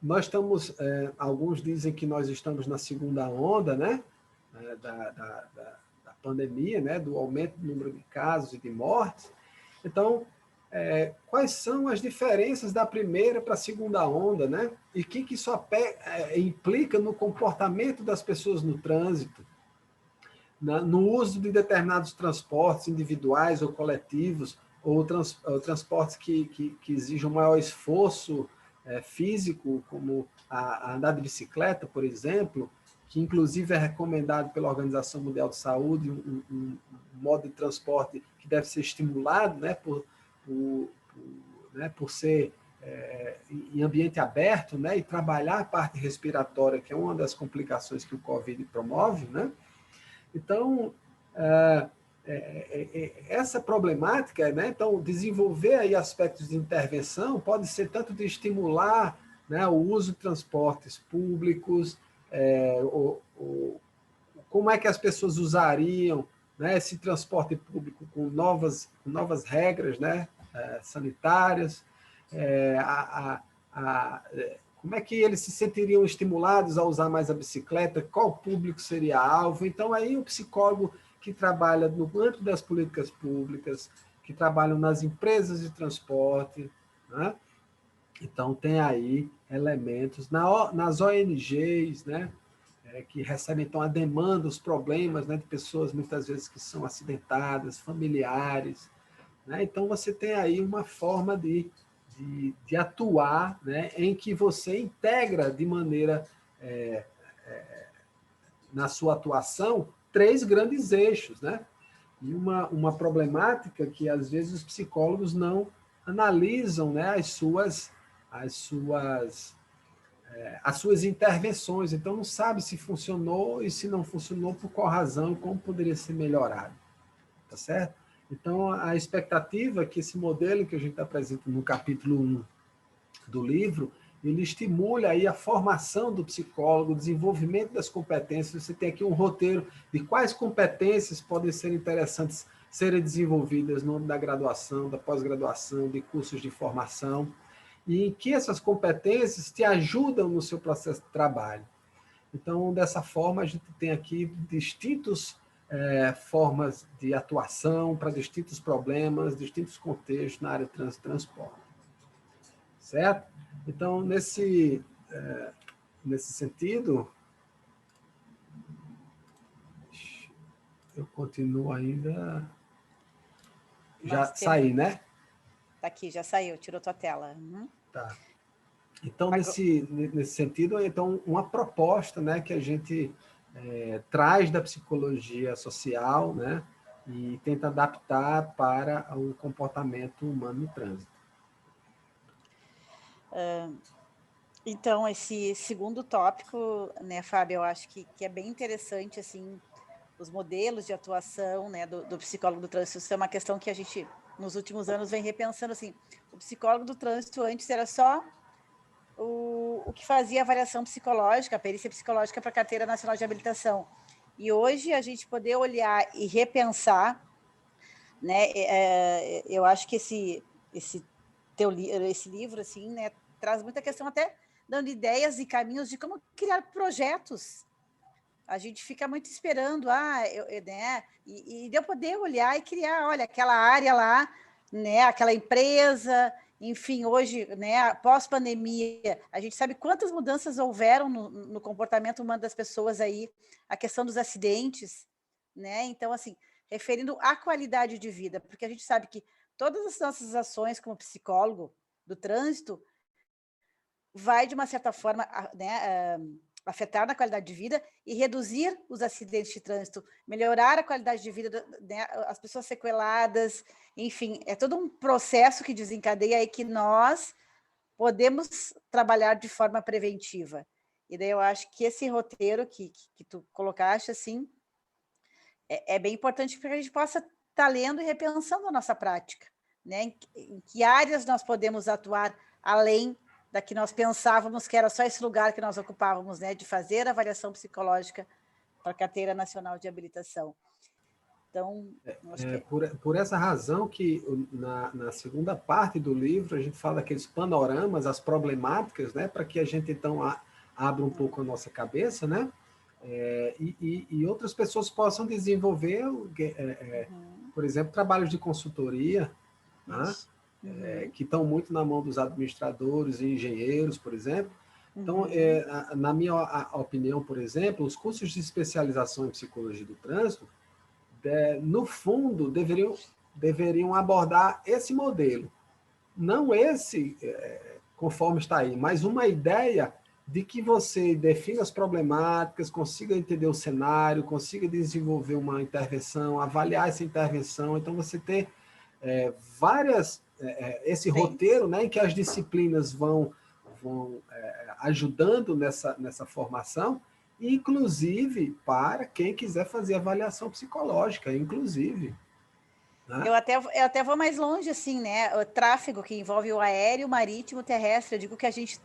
nós estamos, alguns dizem que nós estamos na segunda onda, né, da pandemia, né, do aumento do número de casos e de mortes. Então, quais são as diferenças da primeira para a segunda onda, né? E o que isso implica no comportamento das pessoas no trânsito, no uso de determinados transportes individuais ou coletivos, ou transportes que exijam maior esforço físico, como a andar de bicicleta, por exemplo, que inclusive é recomendado pela Organização Mundial de Saúde, um modo de transporte que deve ser estimulado, né, por ser em ambiente aberto, né, e trabalhar a parte respiratória, que é uma das complicações que o Covid promove, né? Então, essa problemática, né, então, desenvolver aí aspectos de intervenção pode ser tanto de estimular, né, o uso de transportes públicos, como é que as pessoas usariam, né, esse transporte público com novas regras, né, sanitárias, como é que eles se sentiriam estimulados a usar mais a bicicleta, qual público seria alvo. Então, aí o psicólogo que trabalha no âmbito das políticas públicas, que trabalham nas empresas de transporte, né? Então, tem aí elementos nas ONGs, né, que recebem então a demanda, os problemas, né, de pessoas muitas vezes que são acidentadas, familiares, né? Então, você tem aí uma forma de atuar, né, em que você integra de maneira, na sua atuação, 3 grandes eixos, né? E uma problemática que, às vezes, os psicólogos não analisam, né, as suas intervenções. Então, não sabe se funcionou e se não funcionou, por qual razão e como poderia ser melhorado. Tá certo? Então, a expectativa é que esse modelo que a gente apresenta no capítulo 1 do livro, ele estimule aí a formação do psicólogo, o desenvolvimento das competências. Você tem aqui um roteiro de quais competências podem ser interessantes serem desenvolvidas no âmbito da graduação, da pós-graduação, de cursos de formação, e em que essas competências te ajudam no seu processo de trabalho. Então, dessa forma, a gente tem aqui distintas formas de atuação para distintos problemas, distintos contextos na área de trânsito e transporte. Certo? Então, nesse sentido, eu continuo ainda... Já saí, né? Tá aqui, já saiu, tirou tua tela. Uhum. Tá. Então, nesse sentido, então, uma proposta, né, que a gente traz da psicologia social, né, e tenta adaptar para o comportamento humano no trânsito. Então, esse segundo tópico, né, Fábio, eu acho que é bem interessante, assim, os modelos de atuação, né, do psicólogo do trânsito. Isso é uma questão que a gente, nos últimos anos, vem repensando, assim, o psicólogo do trânsito antes era só o que fazia avaliação psicológica, a perícia psicológica para a Carteira Nacional de Habilitação. E hoje a gente poder olhar e repensar, né, eu acho que esse livro, assim, né, traz muita questão, até dando ideias e caminhos de como criar projetos. A gente fica muito esperando, né, e de eu poder olhar e criar, olha, aquela área lá, né, aquela empresa, enfim, hoje, né, pós-pandemia, a gente sabe quantas mudanças houveram no comportamento humano das pessoas aí, a questão dos acidentes, né? Então, assim, referindo à qualidade de vida, porque a gente sabe que todas as nossas ações como psicólogo do trânsito vai, de uma certa forma, né, afetar na qualidade de vida e reduzir os acidentes de trânsito, melhorar a qualidade de vida, né, as pessoas sequeladas, enfim, é todo um processo que desencadeia aí que nós, podemos trabalhar de forma preventiva. E daí eu acho que esse roteiro que tu colocaste, assim, é bem importante para que a gente possa estar lendo e repensando a nossa prática, né? Em que áreas nós podemos atuar além da que nós pensávamos que era só esse lugar que nós ocupávamos, né? De fazer avaliação psicológica para a Carteira Nacional de Habilitação. Então, acho que... por essa razão que na segunda parte do livro a gente fala daqueles panoramas, as problemáticas, né? Para que a gente, então, abra um pouco a nossa cabeça, né? E outras pessoas possam desenvolver, por exemplo, trabalhos de consultoria, né? Que estão muito na mão dos administradores e engenheiros, por exemplo. Então, na minha opinião, por exemplo, os cursos de especialização em psicologia do trânsito, no fundo, deveriam abordar esse modelo. Não esse, conforme está aí, mas uma ideia de que você defina as problemáticas, consiga entender o cenário, consiga desenvolver uma intervenção, avaliar essa intervenção. Então, você tem esse roteiro, né, em que as disciplinas vão ajudando nessa formação, inclusive para quem quiser fazer avaliação psicológica, inclusive. Né? Eu até vou mais longe, assim, né? O tráfego que envolve o aéreo, o marítimo, o terrestre. Eu digo que a gente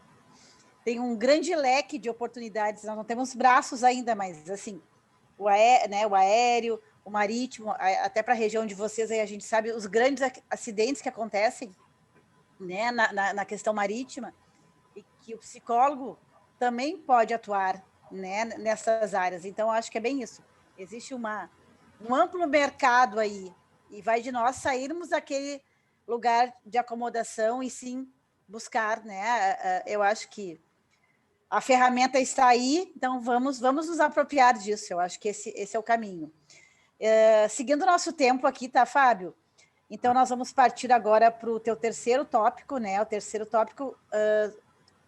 tem um grande leque de oportunidades. Nós não temos braços ainda, mas, assim, o aéreo, o marítimo, até para a região de vocês, aí a gente sabe os grandes acidentes que acontecem, né, na questão marítima, e que o psicólogo também pode atuar, né, nessas áreas. Então, acho que é bem isso. Existe um amplo mercado aí, e vai de nós sairmos daquele lugar de acomodação e sim buscar, né? Eu acho que a ferramenta está aí, então vamos nos apropriar disso. Eu acho que esse é o caminho. Seguindo o nosso tempo aqui, tá, Fábio? Então, nós vamos partir agora para o teu terceiro tópico, né? O terceiro tópico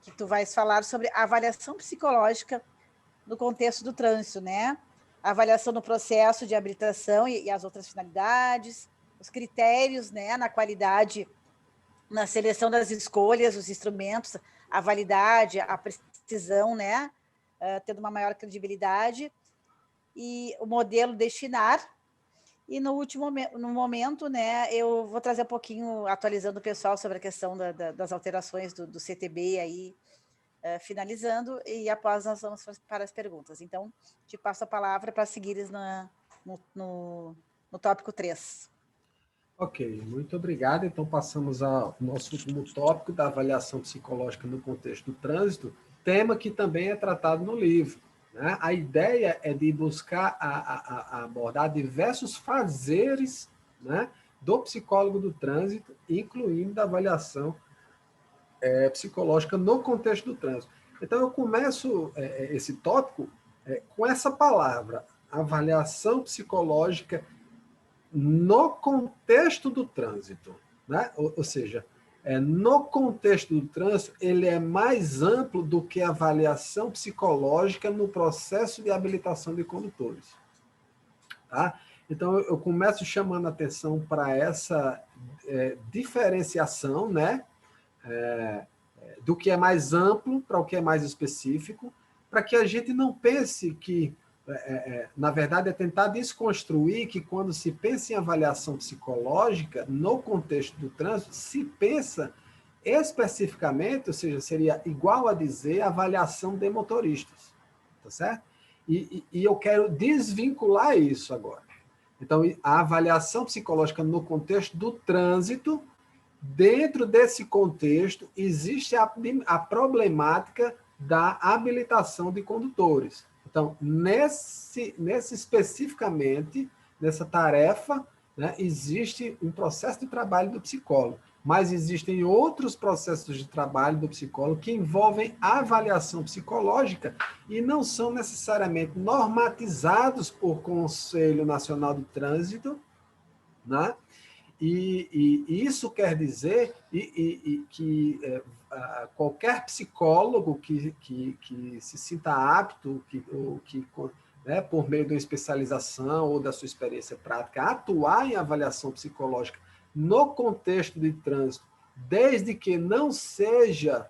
que tu vais falar sobre a avaliação psicológica no contexto do trânsito, né? A avaliação no processo de habilitação e as outras finalidades, os critérios, né, na qualidade, na seleção das escolhas, os instrumentos, a validade, a precisão, né, tendo uma maior credibilidade, e o modelo destinar. E no momento, né, eu vou trazer um pouquinho, atualizando o pessoal sobre a questão das alterações do CTB aí, finalizando, e após nós vamos para as perguntas. Então, te passo a palavra para seguires no tópico 3. Ok, muito obrigado. Então, passamos ao nosso último tópico da avaliação psicológica no contexto do trânsito, tema que também é tratado no livro. Né? A ideia é de buscar abordar diversos fazeres, né, do psicólogo do trânsito, incluindo a avaliação psicológica no contexto do trânsito. Então, eu começo esse tópico com essa palavra, avaliação psicológica no contexto do trânsito. Né? Ou seja, no contexto do trânsito, ele é mais amplo do que a avaliação psicológica no processo de habilitação de condutores. Tá? Então, eu começo chamando a atenção para essa diferenciação, né? Do que é mais amplo para o que é mais específico, para que a gente não pense que, na verdade, é tentar desconstruir que quando se pensa em avaliação psicológica, no contexto do trânsito, se pensa especificamente, ou seja, seria igual a dizer avaliação de motoristas, tá certo? E eu quero desvincular isso agora. Então, a avaliação psicológica no contexto do trânsito, dentro desse contexto, existe a problemática da habilitação de condutores. Então, nesse especificamente, nessa tarefa, né, existe um processo de trabalho do psicólogo, mas existem outros processos de trabalho do psicólogo que envolvem avaliação psicológica e não são necessariamente normatizados por Conselho Nacional do Trânsito, né? E isso quer dizer que qualquer psicólogo que se sinta apto, né, por meio de uma especialização ou da sua experiência prática, atuar em avaliação psicológica no contexto de trânsito desde que não seja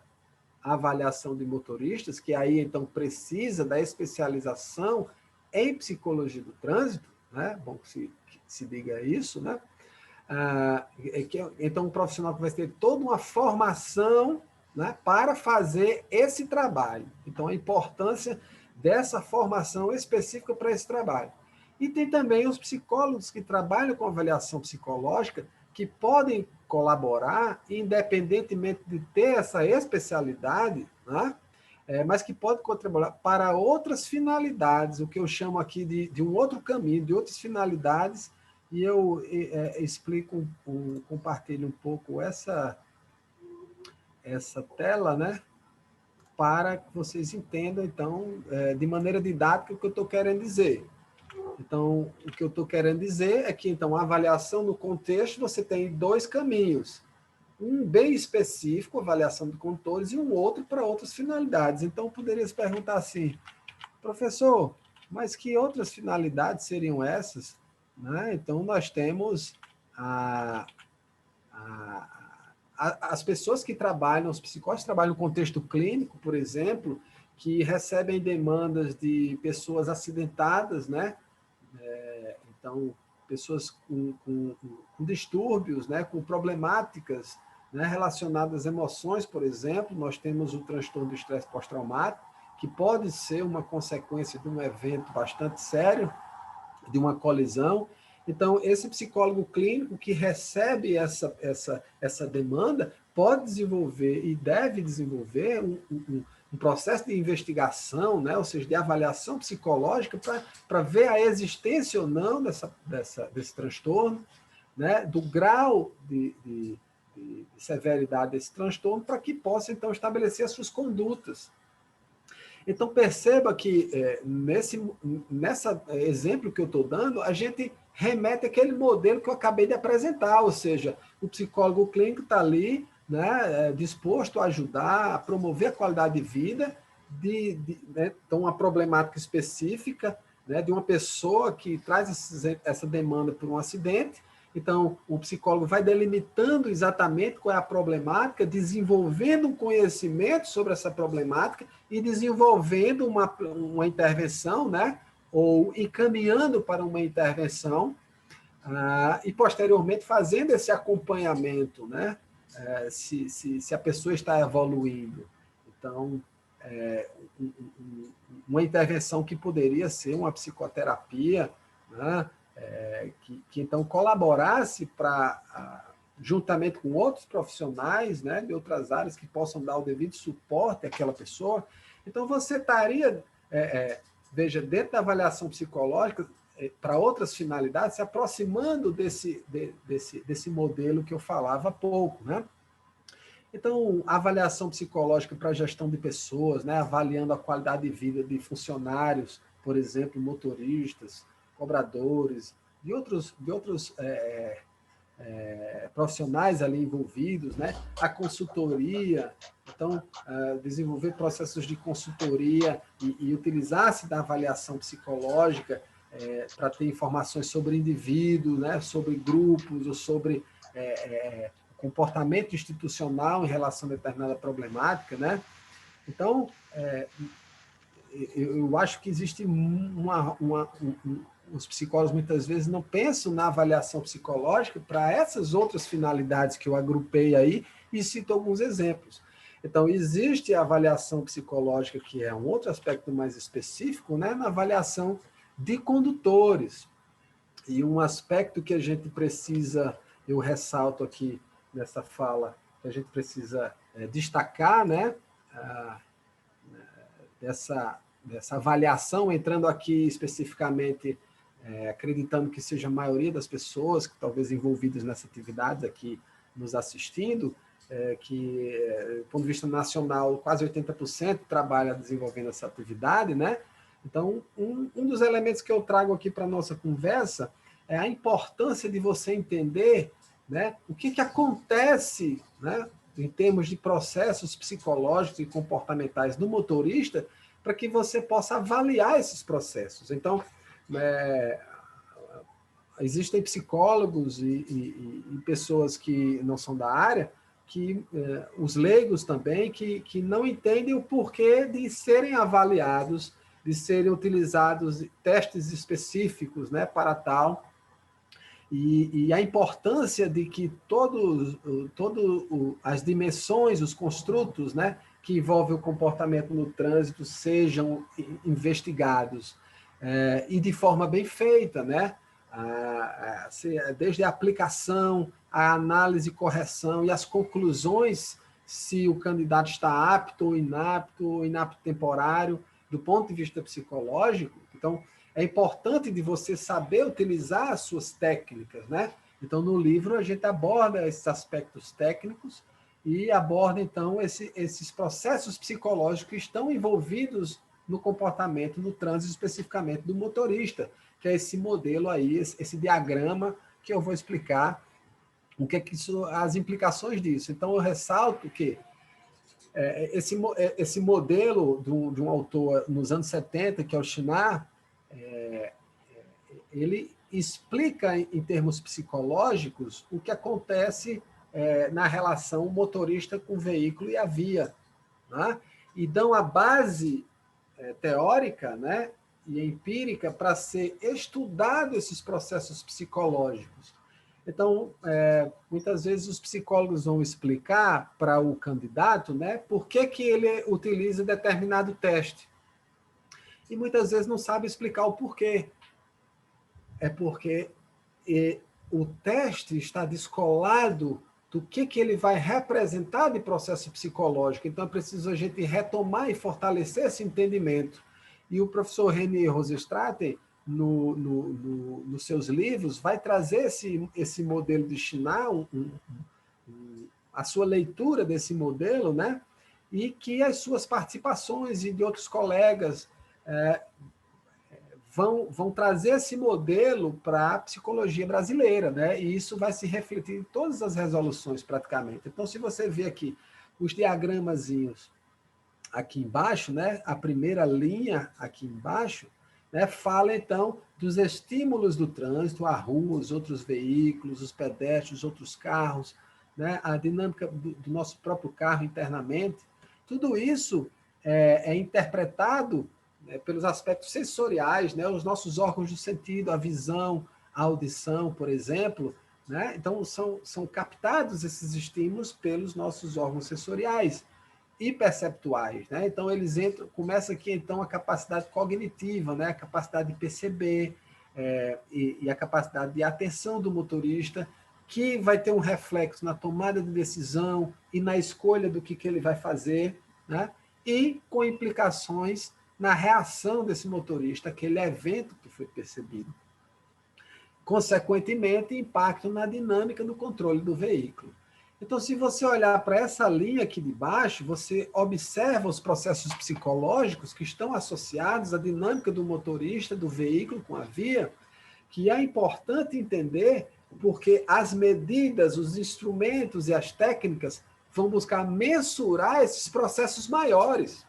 a avaliação de motoristas, que aí, então, precisa da especialização em psicologia do trânsito, né? Bom que se diga isso, né? Então, um profissional que vai ter toda uma formação, né, para fazer esse trabalho. Então, a importância dessa formação específica para esse trabalho. E tem também os psicólogos que trabalham com avaliação psicológica, que podem colaborar, independentemente de ter essa especialidade, né, mas que podem contribuir para outras finalidades, o que eu chamo aqui de um outro caminho, de outras finalidades, e eu explico, compartilho um pouco essa tela, né, para que vocês entendam, então, de maneira didática, o que eu estou querendo dizer. Então, o que eu estou querendo dizer é que, então, a avaliação no contexto, você tem dois caminhos. Um bem específico, avaliação de condutores, e um outro para outras finalidades. Então, poderia se perguntar assim, professor, mas que outras finalidades seriam essas? Né? Então, nós temos as pessoas que trabalham, os psicólogos que trabalham no contexto clínico, por exemplo, que recebem demandas de pessoas acidentadas, né? Então, pessoas com distúrbios, né? Com problemáticas, né? Relacionadas às emoções, por exemplo, nós temos o transtorno do estresse pós-traumático, que pode ser uma consequência de um evento bastante sério, de uma colisão. Então, esse psicólogo clínico que recebe essa demanda pode desenvolver e deve desenvolver um processo de investigação, né? Ou seja, de avaliação psicológica para ver a existência ou não desse transtorno, né? Do grau de severidade desse transtorno, para que possa, então, estabelecer as suas condutas. Então, perceba que nesse exemplo que eu estou dando, a gente remete àquele modelo que eu acabei de apresentar, ou seja, o psicólogo clínico está ali, né, disposto a ajudar, a promover a qualidade de vida, né, então, uma problemática específica, né, de uma pessoa que traz essa demanda por um acidente. Então, o psicólogo vai delimitando exatamente qual é a problemática, desenvolvendo um conhecimento sobre essa problemática e desenvolvendo uma intervenção, né? Ou encaminhando para uma intervenção, e posteriormente fazendo esse acompanhamento, né? Se a pessoa está evoluindo. Então, uma intervenção que poderia ser uma psicoterapia, né? Que então colaborasse juntamente com outros profissionais, né, de outras áreas que possam dar o devido suporte àquela pessoa. Então, você estaria, veja, dentro da avaliação psicológica, para outras finalidades, se aproximando desse modelo que eu falava há pouco, né? Então, a avaliação psicológica para a gestão de pessoas, né, avaliando a qualidade de vida de funcionários, por exemplo, motoristas, cobradores, de outros profissionais ali envolvidos, né? A consultoria, então, desenvolver processos de consultoria e utilizar-se da avaliação psicológica para ter informações sobre indivíduos, né? Sobre grupos, ou sobre comportamento institucional em relação a determinada problemática, né? Então, eu acho que existe os psicólogos muitas vezes não pensam na avaliação psicológica para essas outras finalidades que eu agrupei aí e cito alguns exemplos. Então, existe a avaliação psicológica, que é um outro aspecto mais específico, né, na avaliação de condutores. E um aspecto que a gente precisa, eu ressalto aqui nessa fala, que a gente precisa destacar, né, dessa avaliação, entrando aqui especificamente, acreditando que seja a maioria das pessoas que talvez envolvidas nessa atividade aqui nos assistindo, que, do ponto de vista nacional, quase 80% trabalha desenvolvendo essa atividade, né? Então, um dos elementos que eu trago aqui para a nossa conversa é a importância de você entender, né, o que acontece, né, em termos de processos psicológicos e comportamentais do motorista, para que você possa avaliar esses processos. Então, existem psicólogos e pessoas que não são da área, os leigos também, que não entendem o porquê de serem avaliados, de serem utilizados testes específicos, né, para tal, e a importância de que todas as dimensões, os construtos, né, que envolvem o comportamento no trânsito sejam investigados, e de forma bem feita, né? Desde a aplicação, a análise, correção e as conclusões, se o candidato está apto ou inapto temporário, do ponto de vista psicológico. Então, é importante de você saber utilizar as suas técnicas, né? Então, no livro, a gente aborda esses aspectos técnicos e aborda, então, esses processos psicológicos que estão envolvidos no comportamento, no trânsito, especificamente do motorista, que é esse modelo aí, esse diagrama que eu vou explicar o que é que as implicações disso. Então, eu ressalto que esse modelo de um autor nos anos 70, que é o Chinard, ele explica em termos psicológicos o que acontece na relação motorista com o veículo e a via, né? E dão a base teórica, né, e empírica para ser estudado esses processos psicológicos. Então, muitas vezes os psicólogos vão explicar para o candidato, né, por que ele utiliza determinado teste. E muitas vezes não sabe explicar o porquê. É porque o teste está descolado do que ele vai representar de processo psicológico. Então, é preciso a gente retomar e fortalecer esse entendimento. E o professor René Rosenstraten, nos seus livros, vai trazer esse modelo de Chinard, a sua leitura desse modelo, né? E que as suas participações e de outros colegas vão trazer esse modelo para a psicologia brasileira, né? E isso vai se refletir em todas as resoluções, praticamente. Então, se você vê aqui os diagramazinhos aqui embaixo, né? A primeira linha aqui embaixo, né? Fala, então, dos estímulos do trânsito, a rua, os outros veículos, os pedestres, os outros carros, né? A dinâmica do nosso próprio carro internamente. Tudo isso é interpretado pelos aspectos sensoriais, né? Os nossos órgãos do sentido, a visão, a audição, por exemplo, né? Então, são captados esses estímulos pelos nossos órgãos sensoriais e perceptuais, né? Então, começa aqui, então, a capacidade cognitiva, né? A capacidade de perceber e a capacidade de atenção do motorista, que vai ter um reflexo na tomada de decisão e na escolha do que ele vai fazer, né? E com implicações na reação desse motorista àquele evento que foi percebido. Consequentemente, impacto na dinâmica do controle do veículo. Então, se você olhar para essa linha aqui de baixo, você observa os processos psicológicos que estão associados à dinâmica do motorista, do veículo com a via, que é importante entender porque as medidas, os instrumentos e as técnicas vão buscar mensurar esses processos maiores.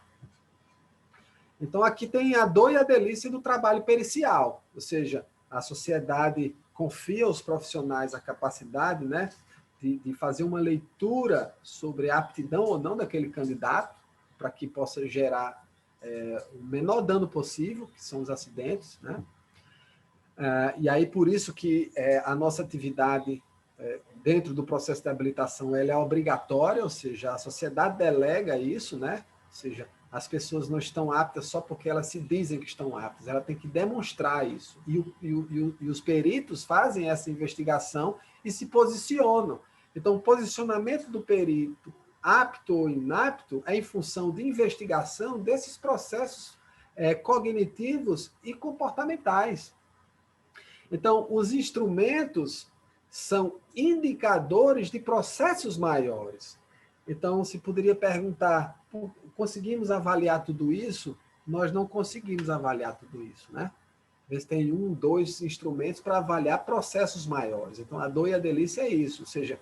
Então, aqui tem a dor e a delícia do trabalho pericial, ou seja, a sociedade confia aos profissionais a capacidade, né, de fazer uma leitura sobre a aptidão ou não daquele candidato, para que possa gerar o menor dano possível, que são os acidentes, né? E aí, por isso que a nossa atividade dentro do processo de habilitação ela é obrigatória, ou seja, a sociedade delega isso, né? Ou seja, as pessoas não estão aptas só porque elas se dizem que estão aptas, ela tem que demonstrar isso. E os peritos fazem essa investigação e se posicionam. Então, o posicionamento do perito, apto ou inapto, é em função de investigação desses processos cognitivos e comportamentais. Então, os instrumentos são indicadores de processos maiores. Então, se poderia perguntar, conseguimos avaliar tudo isso? Nós não conseguimos avaliar tudo isso, né? Às vezes tem 1, 2 instrumentos para avaliar processos maiores. Então, a dor e a delícia é isso, ou seja,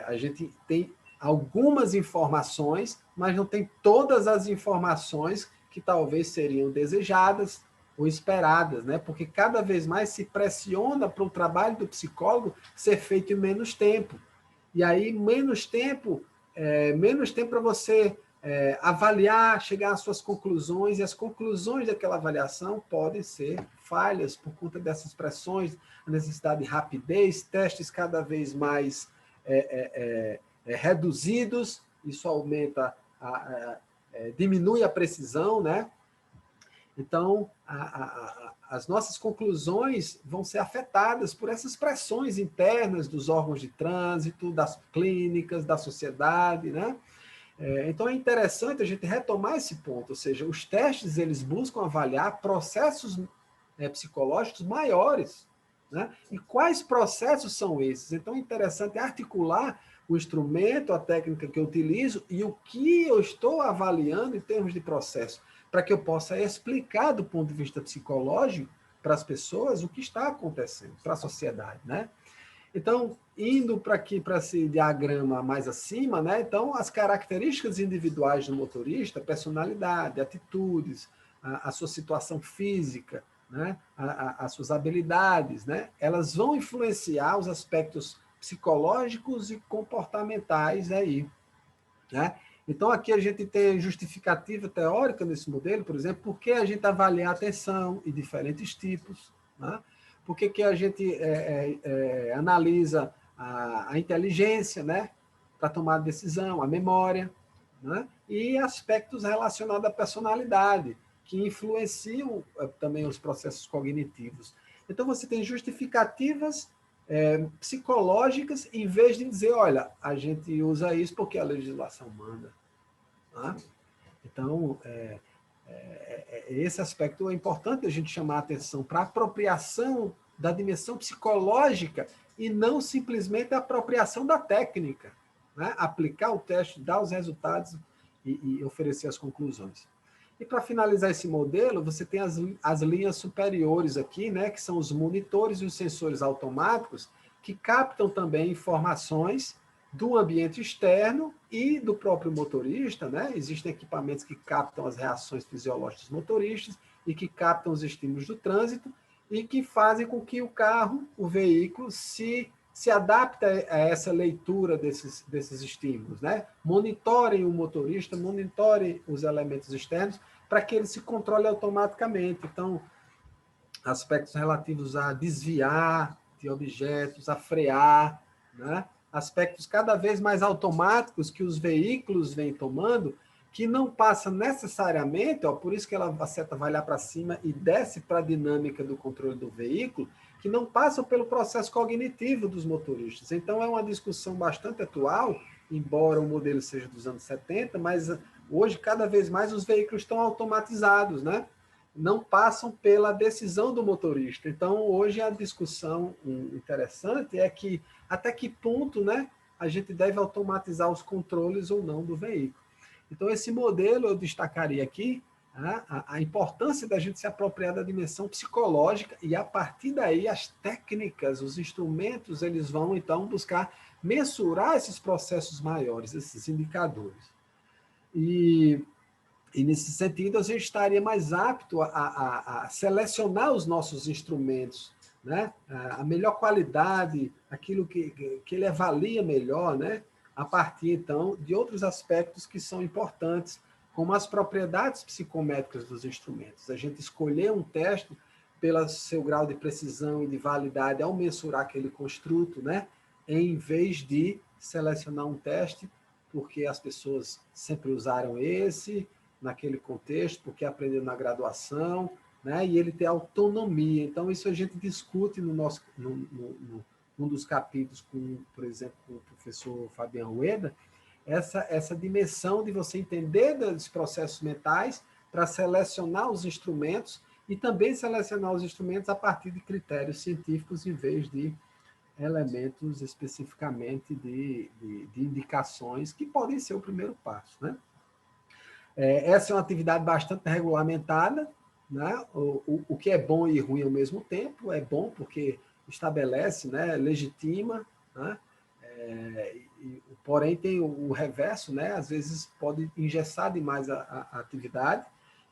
a gente tem algumas informações, mas não tem todas as informações que talvez seriam desejadas ou esperadas, né? Porque cada vez mais se pressiona para o trabalho do psicólogo ser feito em menos tempo. e aí menos tempo para você avaliar, chegar às suas conclusões, e as conclusões daquela avaliação podem ser falhas por conta dessas pressões, a necessidade de rapidez, testes cada vez mais reduzidos, isso aumenta, diminui a precisão, né? Então, as nossas conclusões vão ser afetadas por essas pressões internas dos órgãos de trânsito, das clínicas, da sociedade, né? Então, é interessante a gente retomar esse ponto, ou seja, os testes eles buscam avaliar processos psicológicos maiores, né? E quais processos são esses? Então, é interessante articular o instrumento, a técnica que eu utilizo e o que eu estou avaliando em termos de processo, para que eu possa explicar do ponto de vista psicológico para as pessoas o que está acontecendo, para a sociedade, né? Então, indo para esse diagrama mais acima, né? Então, as características individuais do motorista, personalidade, atitudes, a sua situação física, né? As suas habilidades, né? Elas vão influenciar os aspectos psicológicos e comportamentais aí, né? Então, aqui a gente tem justificativa teórica nesse modelo, por exemplo, por que a gente avalia a atenção em diferentes tipos, né? Por que a gente analisa a inteligência, né? Para tomar decisão, a memória, né? E aspectos relacionados à personalidade, que influenciam também os processos cognitivos. Então, você tem justificativas psicológicas, em vez de dizer, olha, a gente usa isso porque a legislação manda. Tá? Então, esse aspecto é importante a gente chamar a atenção para a apropriação da dimensão psicológica e não simplesmente a apropriação da técnica, né? Aplicar o teste, dar os resultados e oferecer as conclusões. E para finalizar esse modelo, você tem as linhas superiores aqui, né, que são os monitores e os sensores automáticos, que captam também informações do ambiente externo e do próprio motorista, né? Existem equipamentos que captam as reações fisiológicas dos motoristas e que captam os estímulos do trânsito e que fazem com que o carro, o veículo, se adapte a essa leitura desses estímulos, né? Monitorem o motorista, monitorem os elementos externos para que ele se controle automaticamente. Então, aspectos relativos a desviar de objetos, a frear, né? Aspectos cada vez mais automáticos que os veículos vêm tomando, que não passa necessariamente, por isso que a seta vai lá para cima e desce para a dinâmica do controle do veículo, que não passam pelo processo cognitivo dos motoristas. Então, é uma discussão bastante atual, embora o modelo seja dos anos 70, mas hoje, cada vez mais, os veículos estão automatizados, né? Não passam pela decisão do motorista. Então, hoje, a discussão interessante é que até que ponto, né, a gente deve automatizar os controles ou não do veículo. Então, esse modelo eu destacaria aqui, a importância da gente se apropriar da dimensão psicológica e, a partir daí, as técnicas, os instrumentos, eles vão, então, buscar mensurar esses processos maiores, esses indicadores. E nesse sentido, a gente estaria mais apto a selecionar os nossos instrumentos, né? A melhor qualidade, aquilo que ele avalia melhor, né? A partir, então, de outros aspectos que são importantes, como as propriedades psicométricas dos instrumentos. A gente escolher um teste pelo seu grau de precisão e de validade ao mensurar aquele construto, né? Em vez de selecionar um teste porque as pessoas sempre usaram esse, naquele contexto, porque aprenderam na graduação, né? E ele tem autonomia. Então, isso a gente discute num dos capítulos, por exemplo, com o professor Fabiano Rueda, essa dimensão de você entender dos processos mentais para selecionar os instrumentos e também selecionar os instrumentos a partir de critérios científicos em vez de elementos especificamente de indicações que podem ser o primeiro passo, né? Essa é uma atividade bastante regulamentada, né? O que é bom e ruim ao mesmo tempo. É bom porque estabelece, né? Legitima, né? Porém, tem o reverso, né? Às vezes pode engessar demais a atividade.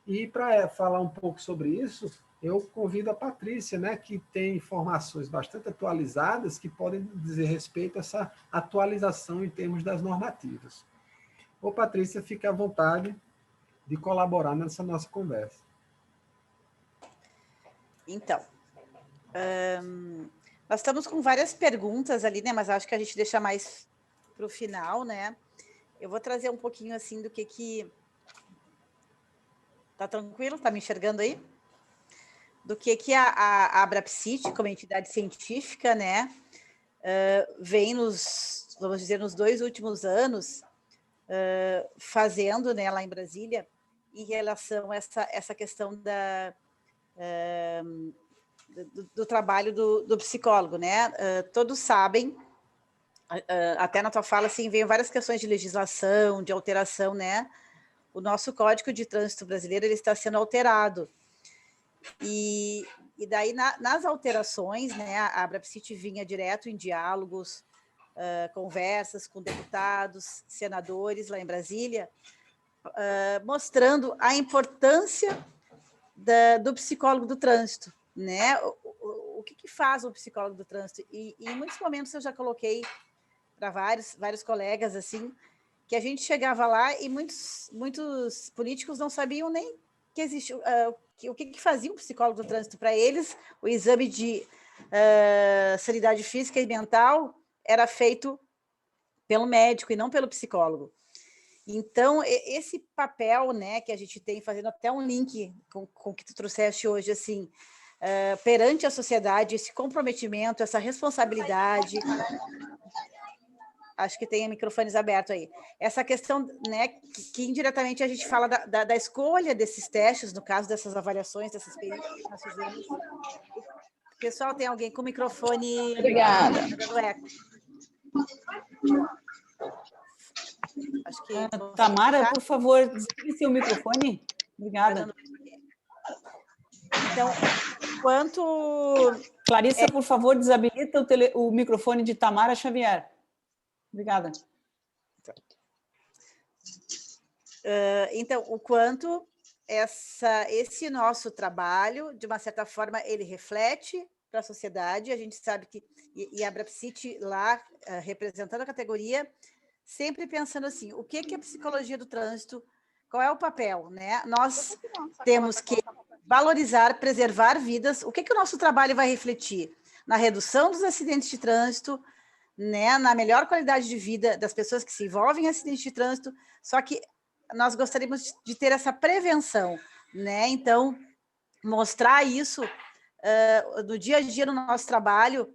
E para falar um pouco sobre isso, eu convido a Patrícia, né, que tem informações bastante atualizadas que podem dizer respeito a essa atualização em termos das normativas. Ô, Patrícia, fique à vontade de colaborar nessa nossa conversa. Então, nós estamos com várias perguntas ali, né, mas acho que a gente deixa mais para o final, né? Eu vou trazer um pouquinho, assim, do que... Tá tranquilo? Tá me enxergando aí? Do que a Abrapsit, como entidade científica, né, vem vamos dizer, nos 2 últimos anos, fazendo, né, lá em Brasília, em relação a essa questão do trabalho do psicólogo, né? Todos sabem, até na tua fala, assim, veio várias questões de legislação, de alteração, né? O nosso Código de Trânsito brasileiro ele está sendo alterado. E daí, nas alterações, né, a Abrapsit vinha direto em diálogos, conversas com deputados, senadores lá em Brasília, mostrando a importância do psicólogo do trânsito, né? O que faz o psicólogo do trânsito? E em muitos momentos eu já coloquei para vários colegas, assim, que a gente chegava lá e muitos políticos não sabiam nem que existia, o que fazia um psicólogo do trânsito. Para eles, o exame de sanidade física e mental era feito pelo médico e não pelo psicólogo. Então, esse papel, né, que a gente tem, fazendo até um link com o que tu trouxeste hoje, assim, perante a sociedade, esse comprometimento, essa responsabilidade... Acho que tem microfones abertos aí. Essa questão, né, que indiretamente a gente fala da escolha desses testes, no caso dessas avaliações, dessas perícias que nós fizemos. Pessoal, tem alguém com microfone? Obrigada. Acho que Tamara, por favor, desligue seu microfone. Obrigada. Então, quanto... Clarissa, por favor, desabilita o microfone de Tamara Xavier. Obrigada. Então, o quanto esse nosso trabalho, de uma certa forma, ele reflete para a sociedade. A gente sabe que, e a Abrapsit lá, representando a categoria, sempre pensando assim, o que é a psicologia do trânsito, qual é o papel, né? Nós temos que valorizar, preservar vidas. O que o nosso trabalho vai refletir? Na redução dos acidentes de trânsito, né, na melhor qualidade de vida das pessoas que se envolvem em acidentes de trânsito, só que nós gostaríamos de ter essa prevenção, né? Então, mostrar isso no dia a dia no nosso trabalho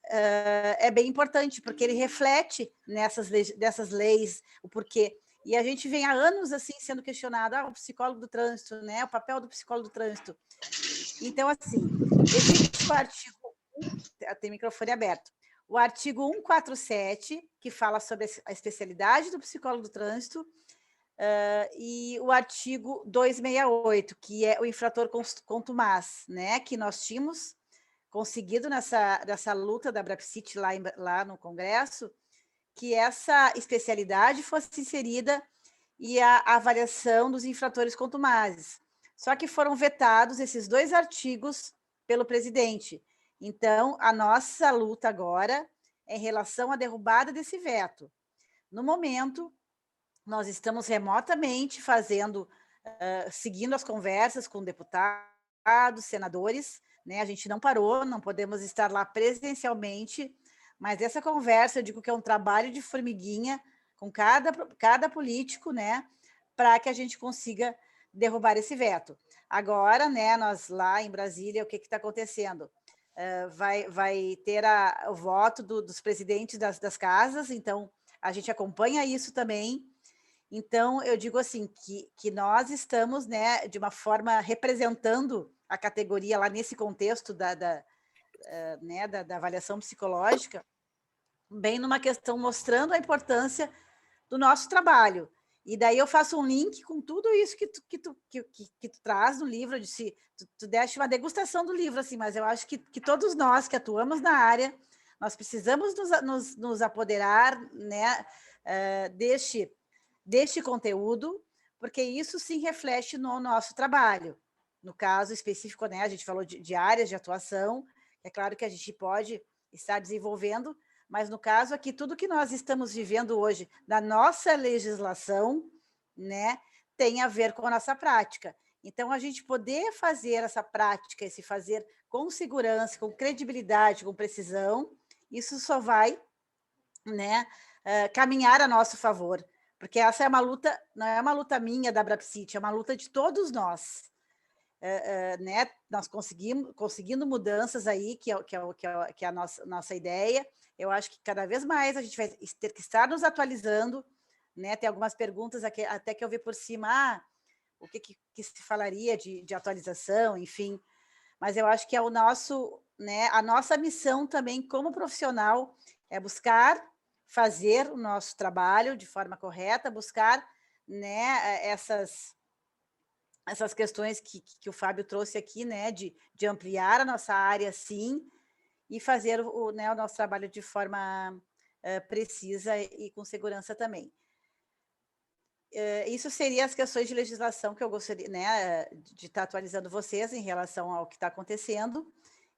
é bem importante, porque ele reflete nessas leis, o porquê. E a gente vem há anos assim sendo questionado, o psicólogo do trânsito, né? O papel do psicólogo do trânsito. Então, assim, existe o artigo... Tem microfone aberto. O artigo 147, que fala sobre a especialidade do psicólogo do trânsito, e o artigo 268, que é o infrator contumaz, né, que nós tínhamos conseguido nessa luta da Abrapsit lá no Congresso, que essa especialidade fosse inserida e a avaliação dos infratores contumazes. Só que foram vetados esses 2 artigos pelo presidente. Então, a nossa luta agora é em relação à derrubada desse veto. No momento, nós estamos remotamente seguindo as conversas com deputados, senadores, né? A gente não parou, não podemos estar lá presencialmente, mas essa conversa, eu digo que é um trabalho de formiguinha com cada político, né? Para que a gente consiga derrubar esse veto. Agora, né, nós lá em Brasília, o que está acontecendo? Vai ter o voto dos presidentes das casas, então a gente acompanha isso também. Então, eu digo assim, que nós estamos, né, de uma forma representando a categoria lá nesse contexto da avaliação psicológica, bem numa questão mostrando a importância do nosso trabalho. E daí eu faço um link com tudo isso que tu traz no livro. Eu disse, tu deste uma degustação do livro, assim, mas eu acho que todos nós que atuamos na área, nós precisamos nos apoderar, né, deste conteúdo, porque isso sim reflete no nosso trabalho. no caso específico, né, a gente falou de áreas de atuação, é claro que a gente pode estar desenvolvendo, mas no caso aqui, tudo que nós estamos vivendo hoje na nossa legislação, né, tem a ver com a nossa prática. Então, a gente poder fazer essa prática, esse fazer com segurança, com credibilidade, com precisão, isso só vai, né, caminhar a nosso favor, porque essa é uma luta, não é uma luta minha da Abrapcit, é uma luta de todos nós. Né, nós conseguindo mudanças aí, que é a nossa ideia. Eu acho que cada vez mais a gente vai ter que estar nos atualizando, né? Tem algumas perguntas aqui, até que eu vi por cima, o que se falaria de atualização, enfim. Mas eu acho que é o nosso, né, a nossa missão também como profissional é buscar fazer o nosso trabalho de forma correta, buscar, né, essas questões que o Fábio trouxe aqui, né, de ampliar a nossa área, sim, e fazer o nosso trabalho de forma precisa e com segurança também. Isso seria as questões de legislação que eu gostaria, né, de estar atualizando vocês em relação ao que está acontecendo.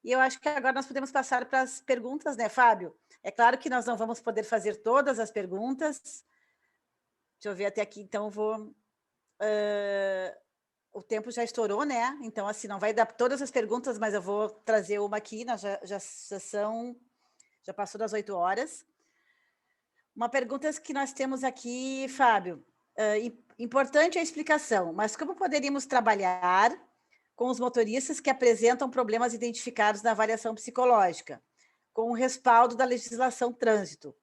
E eu acho que agora nós podemos passar para as perguntas, né, Fábio? É claro que nós não vamos poder fazer todas as perguntas. Deixa eu ver até aqui, então eu vou... o tempo já estourou, né? Então, assim, não vai dar todas as perguntas, mas eu vou trazer uma aqui, nós já passou das 8 horas. Uma pergunta que nós temos aqui, Fábio, importante a explicação, mas como poderíamos trabalhar com os motoristas que apresentam problemas identificados na avaliação psicológica, com o respaldo da legislação trânsito?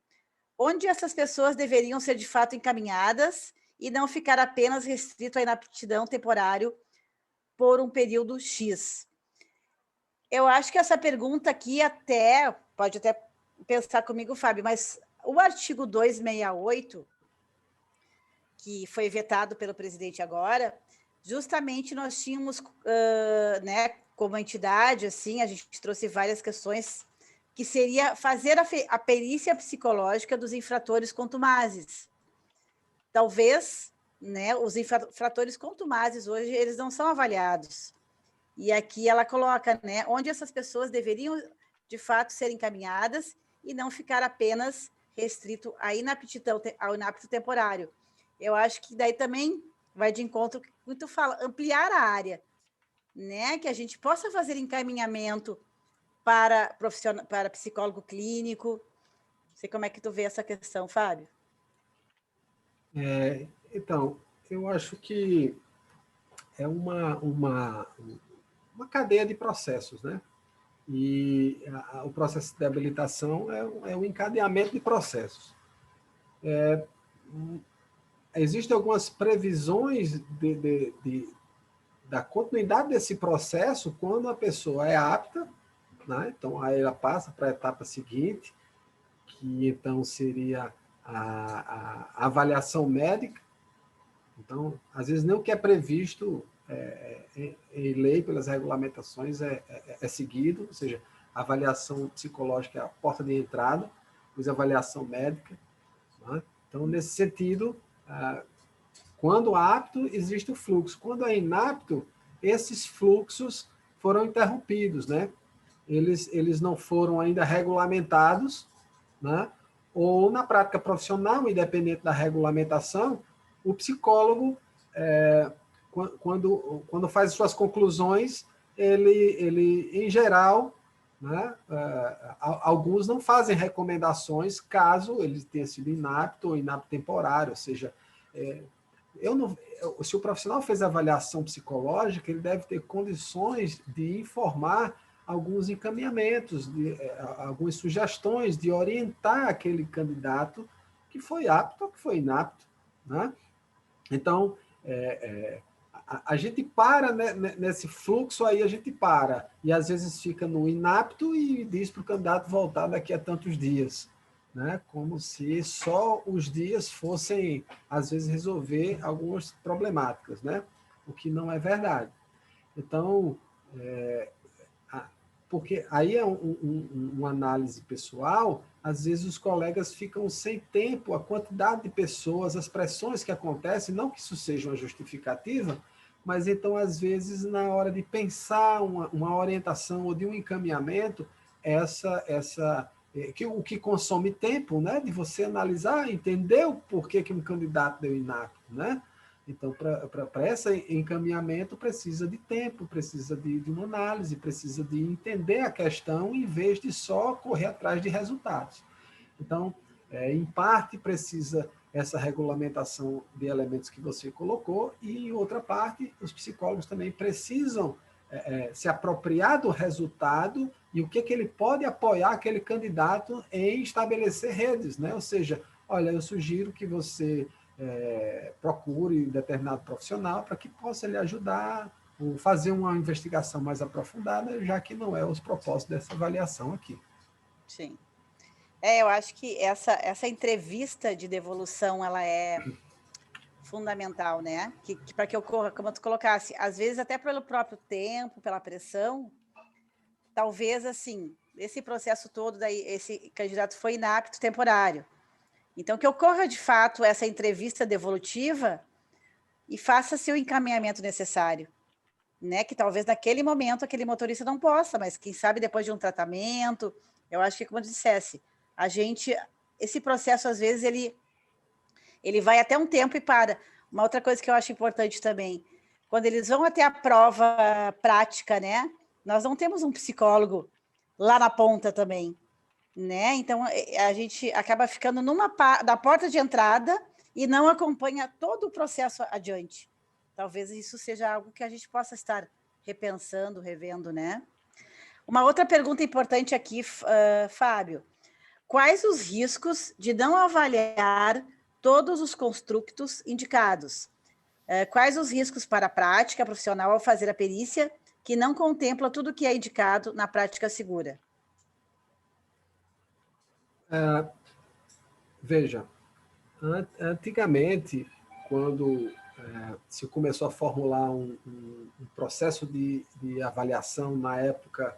Onde essas pessoas deveriam ser de fato encaminhadas e não ficar apenas restrito à inaptidão temporário por um período X? Eu acho que essa pergunta aqui pode até pensar comigo, Fábio, mas o artigo 268, que foi vetado pelo presidente agora, justamente nós tínhamos, né, como entidade, assim, a gente trouxe várias questões, que seria fazer a perícia psicológica dos infratores contumazes. Talvez, né, os infratores contumazes hoje, eles não são avaliados. E aqui ela coloca, né, onde essas pessoas deveriam, de fato, ser encaminhadas e não ficar apenas restrito à inaptidão, ao inapto temporário. Eu acho que daí também vai de encontro com o que tu fala, ampliar a área, né, que a gente possa fazer encaminhamento para psicólogo clínico. Não sei como é que tu vê essa questão, Fábio. Então, eu acho que é uma cadeia de processos, né? E o processo de habilitação é um encadeamento de processos. Existem algumas previsões da continuidade desse processo quando a pessoa é apta, né? Então, aí ela passa para a etapa seguinte, que então seria a avaliação médica. Então, às vezes, nem o que é previsto em lei, pelas regulamentações, é seguido, ou seja, a avaliação psicológica é a porta de entrada, depois a avaliação médica. Né? Então, nesse sentido, quando apto, existe o fluxo. Quando é inapto, esses fluxos foram interrompidos, né? Eles não foram ainda regulamentados, né? Ou na prática profissional, independente da regulamentação, o psicólogo, quando faz suas conclusões, ele em geral, né, alguns não fazem recomendações caso ele tenha sido inapto ou inapto temporário, ou seja, se o profissional fez avaliação psicológica, ele deve ter condições de informar alguns encaminhamentos, algumas sugestões, de orientar aquele candidato que foi apto ou que foi inapto, né? Então, a gente para, né, nesse fluxo aí, a gente para, e às vezes fica no inapto e diz para o candidato voltar daqui a tantos dias, né? Como se só os dias fossem, às vezes, resolver algumas problemáticas, né? O que não é verdade. Então, porque aí é uma análise pessoal, às vezes os colegas ficam sem tempo, a quantidade de pessoas, as pressões que acontecem, não que isso seja uma justificativa, mas então, às vezes, na hora de pensar uma orientação ou de um encaminhamento, o que consome tempo, né, de você analisar, entender o porquê que um candidato deu inapto, né? Então, para esse encaminhamento, precisa de tempo, precisa de uma análise, precisa de entender a questão, em vez de só correr atrás de resultados. Então, em parte, precisa essa regulamentação de elementos que você colocou, e, em outra parte, os psicólogos também precisam se apropriar do resultado e o que ele pode apoiar aquele candidato em estabelecer redes, né? Ou seja, olha, eu sugiro que você procure determinado profissional para que possa lhe ajudar ou fazer uma investigação mais aprofundada, já que não é os propósitos dessa avaliação aqui. Sim. Eu acho que essa entrevista de devolução, ela é fundamental, né? Que para que ocorra, como tu colocasse, às vezes até pelo próprio tempo, pela pressão, talvez, assim, esse processo todo, daí esse candidato foi inapto temporário. Então, que ocorra, de fato, essa entrevista devolutiva e faça-se o encaminhamento necessário, né? Que talvez naquele momento aquele motorista não possa, mas quem sabe depois de um tratamento, eu acho que, como eu dissesse, esse processo, às vezes, ele vai até um tempo e para. Uma outra coisa que eu acho importante também, quando eles vão até a prova prática, né? Nós não temos um psicólogo lá na ponta também, né? Então, a gente acaba ficando da porta de entrada e não acompanha todo o processo adiante. Talvez isso seja algo que a gente possa estar repensando, revendo, né? Uma outra pergunta importante aqui, Fábio. Quais os riscos de não avaliar todos os construtos indicados? Quais os riscos para a prática profissional ao fazer a perícia que não contempla tudo o que é indicado na prática segura? Veja, antigamente, quando se começou a formular um processo de avaliação, na época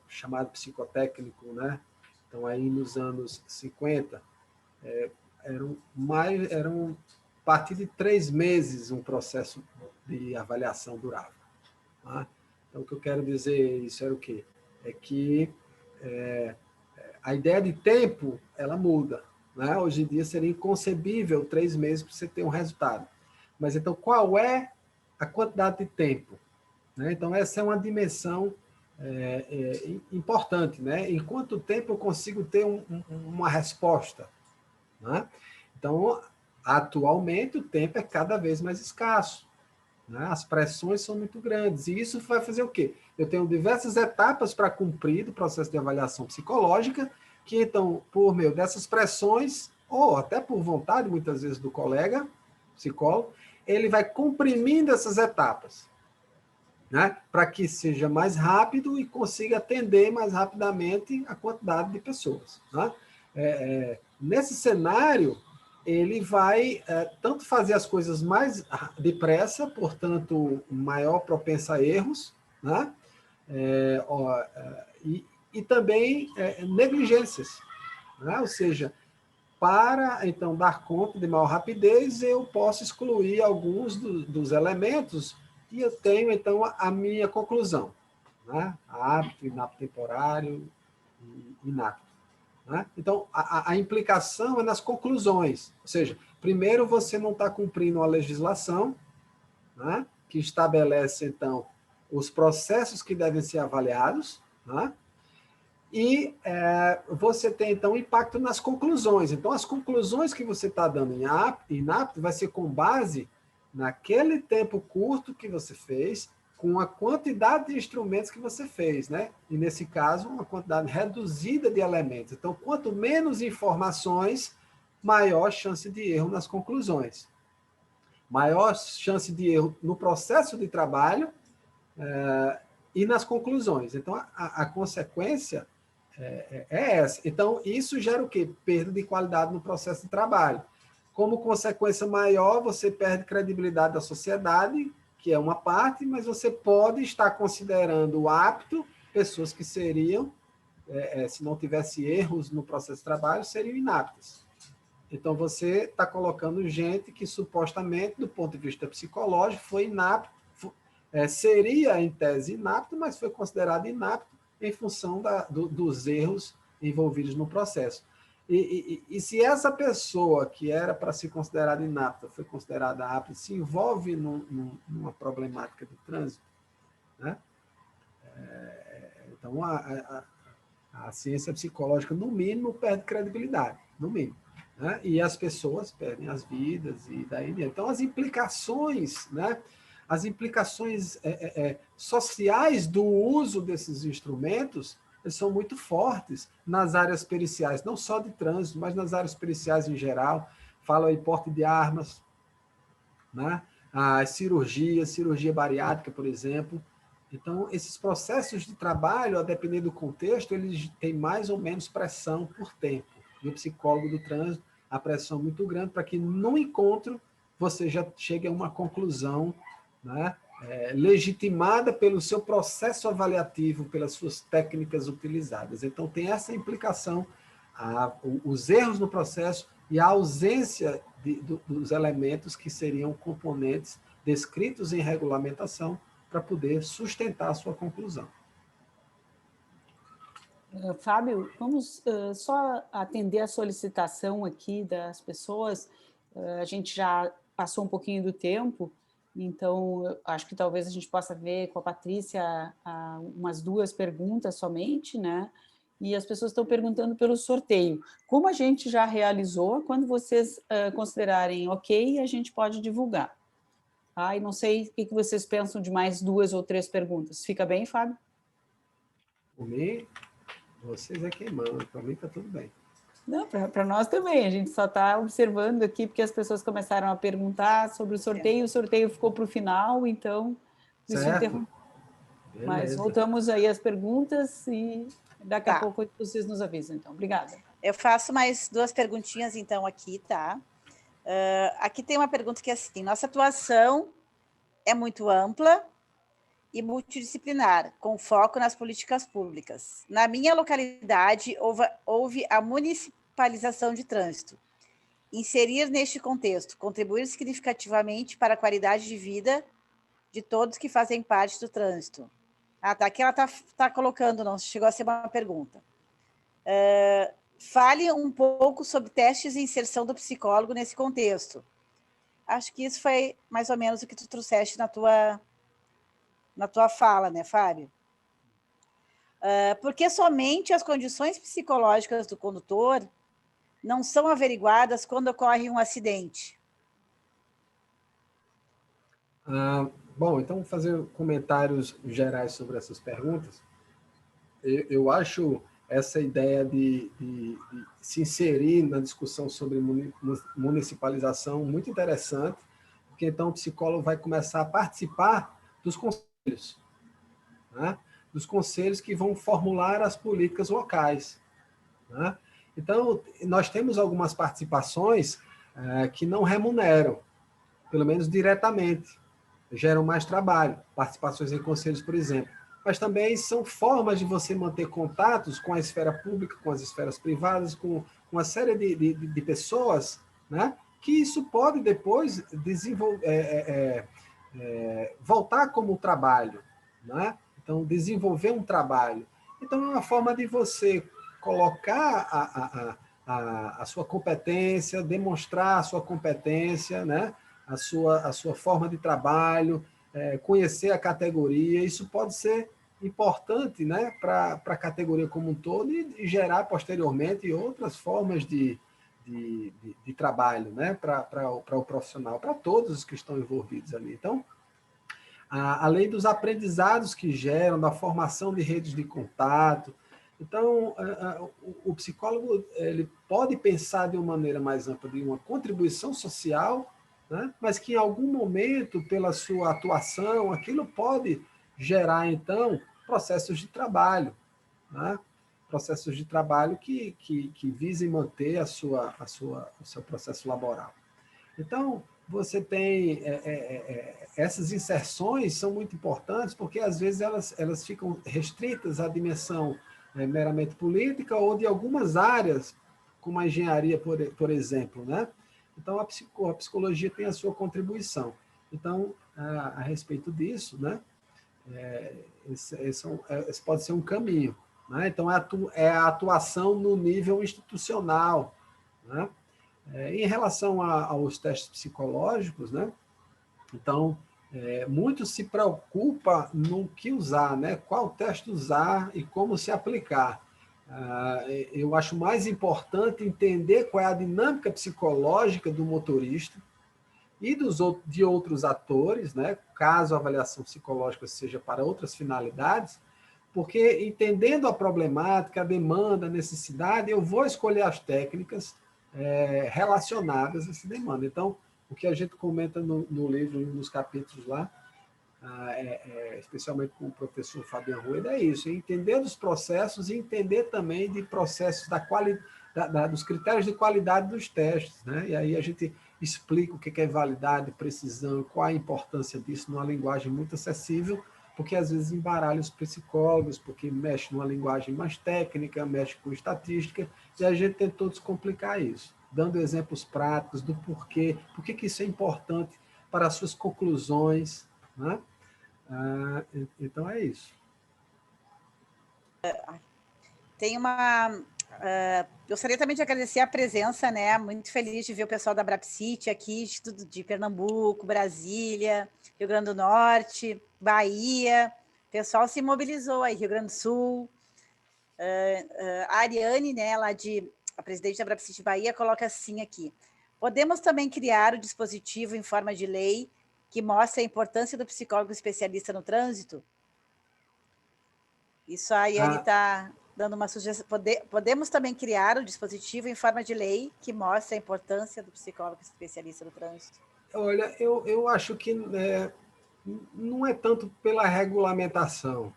chamado psicotécnico, né? Então, aí nos anos 50, eram a partir de 3 meses um processo de avaliação durava. Tá? Então, o que eu quero dizer isso era o quê? É que a ideia de tempo, ela muda. Né? Hoje em dia seria inconcebível 3 meses para você ter um resultado. Mas então, qual é a quantidade de tempo? Né? Então, essa é uma dimensão importante. Né? Em quanto tempo eu consigo ter uma resposta? Né? Então, atualmente, o tempo é cada vez mais escasso. Né? As pressões são muito grandes. E isso vai fazer o quê? Eu tenho diversas etapas para cumprir do processo de avaliação psicológica, que, então, por meio dessas pressões, ou até por vontade, muitas vezes, do colega psicólogo, ele vai comprimindo essas etapas, né? Para que seja mais rápido e consiga atender mais rapidamente a quantidade de pessoas. Né? Nesse cenário, ele vai tanto fazer as coisas mais depressa, portanto, maior propensa a erros, né? E também negligências. Né? Ou seja, para, então, dar conta de maior rapidez, eu posso excluir alguns dos elementos e eu tenho, então, a minha conclusão. Né? Apto, inapto temporário e inapto. Né? Então, a implicação é nas conclusões. Ou seja, primeiro você não está cumprindo a legislação, né? Que estabelece, então, os processos que devem ser avaliados, né? E você tem, então, impacto nas conclusões. Então, as conclusões que você está dando em inapto vai ser com base naquele tempo curto que você fez, com a quantidade de instrumentos que você fez, né? E, nesse caso, uma quantidade reduzida de elementos. Então, quanto menos informações, maior chance de erro nas conclusões. Maior chance de erro no processo de trabalho e nas conclusões. Então, a consequência é essa. Então, isso gera o quê? Perda de qualidade no processo de trabalho. Como consequência maior, você perde credibilidade da sociedade, que é uma parte, mas você pode estar considerando apto pessoas que seriam, se não tivesse erros no processo de trabalho, seriam inaptas. Então, você está colocando gente que, supostamente, do ponto de vista psicológico, foi inapto, seria, em tese, inapto, mas foi considerado inapto em função dos erros envolvidos no processo. E se essa pessoa que era para ser considerada inapta foi considerada apta, se envolve numa problemática de trânsito, né? Então, a ciência psicológica, no mínimo, perde credibilidade, no mínimo. Né? E as pessoas perdem as vidas e daí. Então, as implicações, né? As implicações sociais do uso desses instrumentos são muito fortes nas áreas periciais, não só de trânsito, mas nas áreas periciais em geral. Falo aí porte de armas, né? A cirurgia bariátrica, por exemplo. Então, esses processos de trabalho, a depender do contexto, eles têm mais ou menos pressão por tempo. E o psicólogo do trânsito, a pressão é muito grande para que no encontro você já chegue a uma conclusão, né, legitimada pelo seu processo avaliativo, pelas suas técnicas utilizadas. Então, tem essa implicação, os erros no processo e a ausência dos elementos que seriam componentes descritos em regulamentação para poder sustentar a sua conclusão. Fábio, vamos só atender a solicitação aqui das pessoas. A gente já passou um pouquinho do tempo, então acho que talvez a gente possa ver com a Patrícia umas 2 perguntas somente, né? E as pessoas estão perguntando pelo sorteio. Como a gente já realizou, quando vocês considerarem ok, a gente pode divulgar. E não sei o que vocês pensam de mais 2 ou 3 perguntas. Fica bem, Fábio? Por mim, vocês é quem manda. Para mim está tudo bem. Não, para nós também. A gente só está observando aqui porque as pessoas começaram a perguntar sobre o sorteio ficou para o final, então... Certo. Mas voltamos aí às perguntas e daqui a pouco vocês nos avisam. Então, obrigada. Eu faço mais 2 perguntinhas, então, aqui, tá? Aqui tem uma pergunta que é assim: nossa atuação é muito ampla e multidisciplinar, com foco nas políticas públicas. Na minha localidade, houve a municipalização de trânsito. Inserir neste contexto, contribuir significativamente para a qualidade de vida de todos que fazem parte do trânsito. Tá. Aqui ela está colocando, não chegou a ser uma pergunta. Fale um pouco sobre testes de inserção do psicólogo nesse contexto. Acho que isso foi mais ou menos o que tu trouxeste na tua fala, né, Fábio? Porque somente as condições psicológicas do condutor não são averiguadas quando ocorre um acidente. Bom, então, vou fazer comentários gerais sobre essas perguntas. Eu acho essa ideia de se inserir na discussão sobre municipalização muito interessante, porque então o psicólogo vai começar a participar dos conselhos, né? Dos conselhos que vão formular as políticas locais, né? Então, nós temos algumas participações que não remuneram, pelo menos diretamente, geram mais trabalho, participações em conselhos, por exemplo. Mas também são formas de você manter contatos com a esfera pública, com as esferas privadas, com uma série de pessoas, né? Que isso pode depois voltar como trabalho, né? Então, desenvolver um trabalho. Então, é uma forma de você colocar a sua competência, demonstrar a sua competência, né? A sua forma de trabalho, conhecer a categoria. Isso pode ser importante, né, para a categoria como um todo e gerar posteriormente outras formas de trabalho, né, para o profissional, para todos os que estão envolvidos ali. Então, além dos aprendizados que geram, da formação de redes de contato. Então, o psicólogo ele pode pensar de uma maneira mais ampla de uma contribuição social, né, mas que em algum momento, pela sua atuação, aquilo pode gerar, então, processos de trabalho, né? Processos de trabalho que visem manter o seu processo laboral. Então, você tem essas inserções são muito importantes porque, às vezes, elas ficam restritas à dimensão meramente política ou de algumas áreas como a engenharia, por exemplo, né? Então, a psicologia tem a sua contribuição. Então, a respeito disso, né? Esse pode ser um caminho, né? Então, é a atuação no nível institucional, né? Em relação aos testes psicológicos, né? Então, muito se preocupa no que usar, né? Qual teste usar e como se aplicar. Eu acho mais importante entender qual é a dinâmica psicológica do motorista e de outros atores, né? Caso a avaliação psicológica seja para outras finalidades, porque entendendo a problemática, a demanda, a necessidade, eu vou escolher as técnicas relacionadas a essa demanda. Então, o que a gente comenta no livro, nos capítulos lá, especialmente com o professor Fabian Rueda, é isso, entender dos processos e entender também de processos dos critérios de qualidade dos testes, né? E aí a gente explica o que é validade, precisão, qual a importância disso numa linguagem muito acessível, porque às vezes embaralha os psicólogos, porque mexe numa linguagem mais técnica, mexe com estatística, e a gente tentou descomplicar isso, dando exemplos práticos do porquê, por que isso é importante para as suas conclusões, né? Então é isso. Tem uma... gostaria também de agradecer a presença, né? Muito feliz de ver o pessoal da Abrapsit aqui, de Pernambuco, Brasília, Rio Grande do Norte, Bahia. O pessoal se mobilizou aí, Rio Grande do Sul. A Ariane, né, a presidente da Abrapsit Bahia, coloca assim aqui: podemos também criar o dispositivo em forma de lei que mostra a importância do psicólogo especialista no trânsito? Isso a Ariane está dando uma sugestão. Podemos também criar o dispositivo em forma de lei que mostra a importância do psicólogo especialista no trânsito? Olha, eu acho que não é tanto pela regulamentação.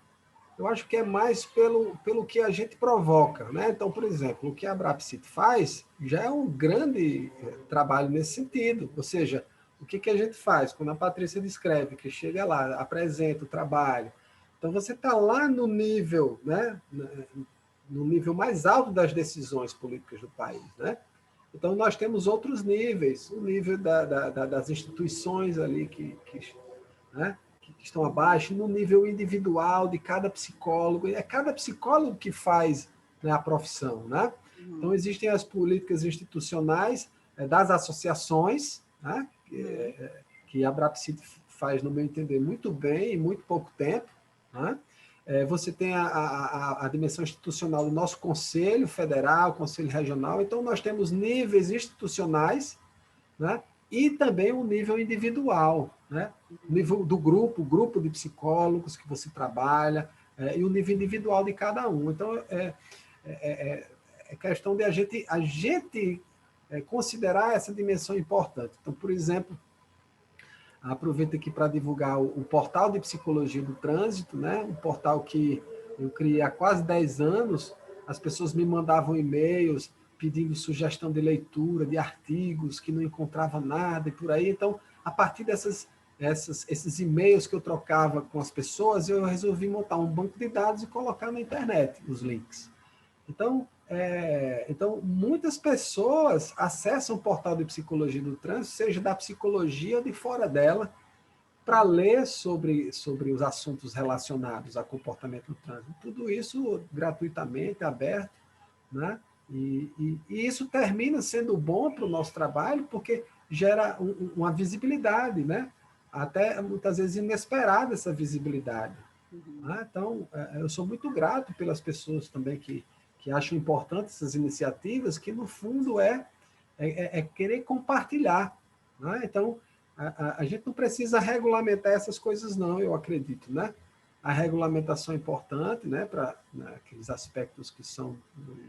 Eu acho que é mais pelo que a gente provoca, né? Então, por exemplo, o que a Abrapsit faz já é um grande trabalho nesse sentido. Ou seja, o que a gente faz? Quando a Patrícia descreve, que chega lá, apresenta o trabalho, então você está lá no nível, né? No nível mais alto das decisões políticas do país, né? Então, nós temos outros níveis, o nível das instituições ali né, que estão abaixo, no nível individual de cada psicólogo, e é cada psicólogo que faz, né, a profissão, né? Então, existem as políticas institucionais das associações, né, que a Abrapsit faz, no meu entender, muito bem, em muito pouco tempo, né? Você tem a dimensão institucional do nosso Conselho Federal, Conselho Regional, então nós temos níveis institucionais, né? E também o nível individual, né? O nível do grupo, o grupo de psicólogos que você trabalha, e o nível individual de cada um. Então, é questão de a gente considerar essa dimensão importante. Então, por exemplo, aproveito aqui para divulgar o portal de psicologia do trânsito, né? Um portal que eu criei há quase 10 anos. As pessoas me mandavam e-mails pedindo sugestão de leitura, de artigos, que não encontrava nada e por aí. Então, a partir esses e-mails que eu trocava com as pessoas, eu resolvi montar um banco de dados e colocar na internet os links. Então, muitas pessoas acessam o portal de psicologia do trânsito, seja da psicologia ou de fora dela, para ler sobre os assuntos relacionados a comportamento no trânsito. Tudo isso gratuitamente, aberto, né? E isso termina sendo bom para o nosso trabalho, porque gera uma visibilidade, né? Até muitas vezes inesperada essa visibilidade. Né? Então, eu sou muito grato pelas pessoas também que acham importantes essas iniciativas, que no fundo é querer compartilhar. Né? Então, a gente não precisa regulamentar essas coisas, não, eu acredito. Né? A regulamentação é importante, né, para aqueles aspectos que são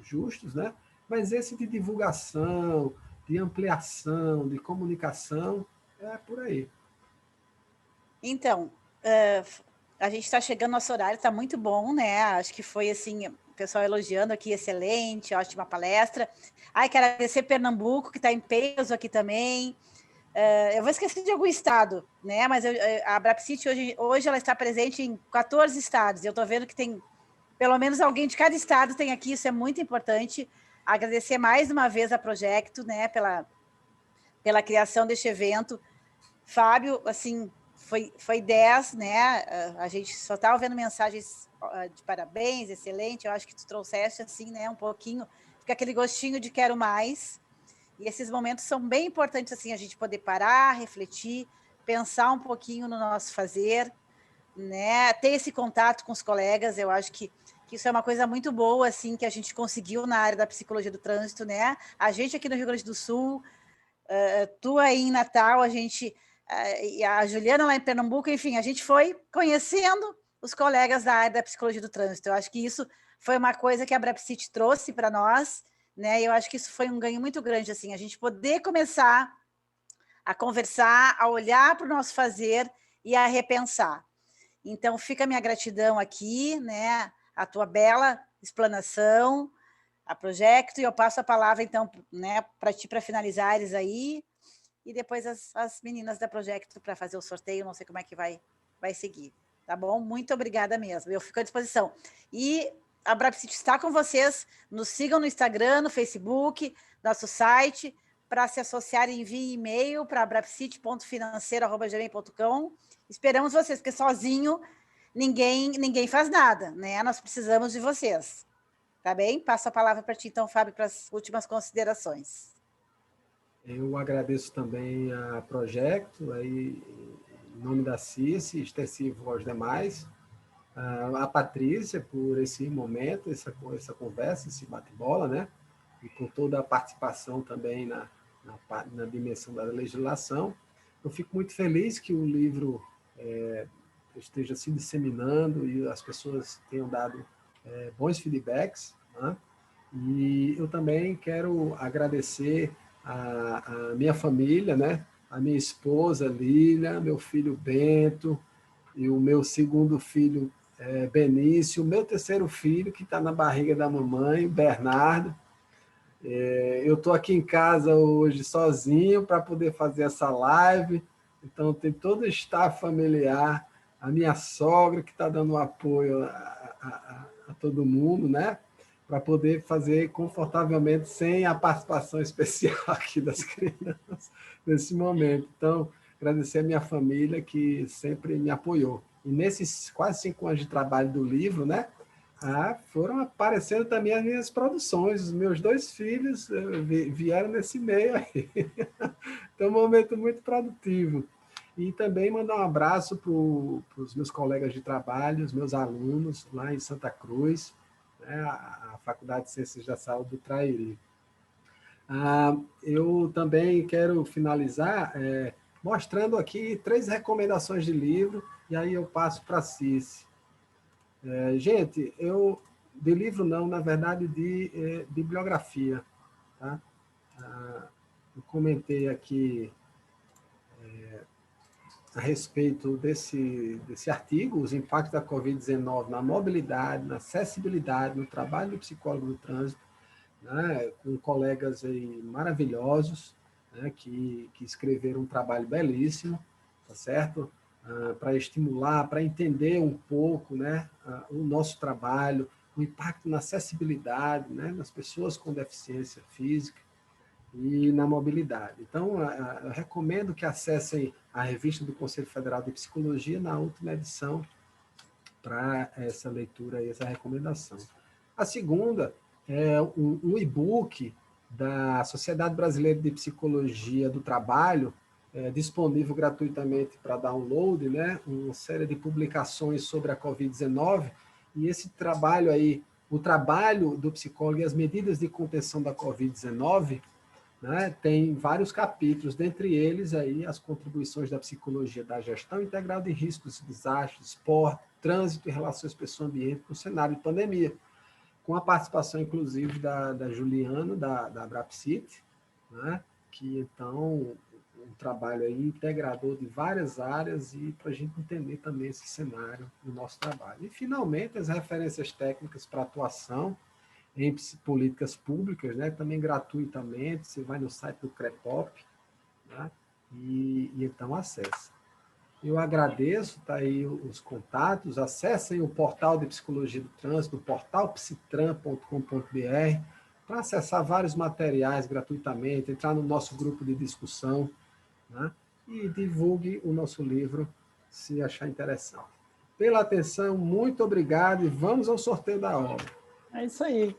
justos, né? Mas esse de divulgação, de ampliação, de comunicação, é por aí. Então, a gente está chegando, nosso horário está muito bom, né? Acho que foi assim, o pessoal elogiando aqui, excelente, ótima palestra. Quero agradecer Pernambuco, que está em peso aqui também. Eu vou esquecer de algum estado, né? Mas a Abrapsit hoje ela está presente em 14 estados. Eu estou vendo que tem pelo menos alguém de cada estado tem aqui, isso é muito importante. Agradecer mais uma vez a Projeto, né, pela criação deste evento. Fábio, assim, foi 10, né? A gente só estava vendo mensagens de parabéns, excelente. Eu acho que tu trouxeste, assim, né, um pouquinho, fica aquele gostinho de quero mais. E esses momentos são bem importantes, assim, a gente poder parar, refletir, pensar um pouquinho no nosso fazer, né? Ter esse contato com os colegas. Eu acho que isso é uma coisa muito boa, assim, que a gente conseguiu na área da psicologia do trânsito, né? A gente aqui no Rio Grande do Sul, tu aí em Natal, a gente, e a Juliana lá em Pernambuco, enfim, a gente foi conhecendo os colegas da área da psicologia do trânsito. Eu acho que isso foi uma coisa que a Brapsit trouxe para nós, né? E eu acho que isso foi um ganho muito grande, assim, a gente poder começar a conversar, a olhar para o nosso fazer e a repensar. Então, fica a minha gratidão aqui, né? A tua bela explanação, a Projeto, e eu passo a palavra, então, né, para ti, para finalizares aí, e depois as meninas da Projeto para fazer o sorteio, não sei como é que vai seguir, tá bom? Muito obrigada mesmo, eu fico à disposição. E a Brapsit está com vocês, nos sigam no Instagram, no Facebook, nosso site, para se associarem, enviem e-mail para brapsit.financeiro@gmail.com. Esperamos vocês, porque sozinho ninguém faz nada, né? Nós precisamos de vocês. Tá bem? Passo a palavra para ti, então, Fábio, para as últimas considerações. Eu agradeço também a Projeto, aí, em nome da CICE, extensivo aos demais, a Patrícia por esse momento, essa conversa, esse bate-bola, né? E com toda a participação também na dimensão da legislação. Eu fico muito feliz que o livro esteja se disseminando e as pessoas tenham dado bons feedbacks, né? E eu também quero agradecer a minha família, né? A minha esposa, Lília, meu filho Bento, e o meu segundo filho, Benício, o meu terceiro filho, que está na barriga da mamãe, Bernardo. Eu estou aqui em casa hoje sozinho para poder fazer essa live, então tem todo o staff familiar, a minha sogra que está dando apoio a todo mundo, né? Para poder fazer confortavelmente, sem a participação especial aqui das crianças nesse momento. Então, agradecer a minha família que sempre me apoiou. E nesses quase 5 anos de trabalho do livro, né? Foram aparecendo também as minhas produções. Os meus 2 filhos vieram nesse meio aí. Então, um momento muito produtivo. E também mandar um abraço para os meus colegas de trabalho, os meus alunos lá em Santa Cruz, né, a Faculdade de Ciências da Saúde do Trairi. Eu também quero finalizar mostrando aqui 3 recomendações de livro, e aí eu passo para a Cici. Gente, de livro não, na verdade, de bibliografia. Tá? Eu comentei aqui a respeito desse artigo, os impactos da Covid-19 na mobilidade, na acessibilidade, no trabalho do psicólogo do trânsito, né, com colegas aí maravilhosos, né, que escreveram um trabalho belíssimo, tá certo? Para estimular, para entender um pouco, né, o nosso trabalho, o impacto na acessibilidade, né, nas pessoas com deficiência física e na mobilidade. Então, eu recomendo que acessem a revista do Conselho Federal de Psicologia na última edição para essa leitura e essa recomendação. A segunda é um e-book da Sociedade Brasileira de Psicologia do Trabalho, disponível gratuitamente para download, né? Uma série de publicações sobre a Covid-19, e esse trabalho aí, o trabalho do psicólogo e as medidas de contenção da Covid-19, né, tem vários capítulos, dentre eles aí as contribuições da psicologia da gestão integral de riscos, desastres, esporte, trânsito e relações pessoa-ambiente no cenário de pandemia, com a participação, inclusive, da Juliana, da Brapsit, né, que, então, um trabalho aí integrador de várias áreas e para a gente entender também esse cenário no nosso trabalho. E, finalmente, as referências técnicas para atuação em políticas públicas, né, também gratuitamente, você vai no site do CREPOP, né, e então acessa. Eu agradeço, tá aí os contatos, acessem o portal de Psicologia do Trânsito, portal psitran.com.br, para acessar vários materiais gratuitamente, entrar no nosso grupo de discussão, né? E divulgue o nosso livro, se achar interessante. Pela atenção, muito obrigado e vamos ao sorteio da obra. É isso aí.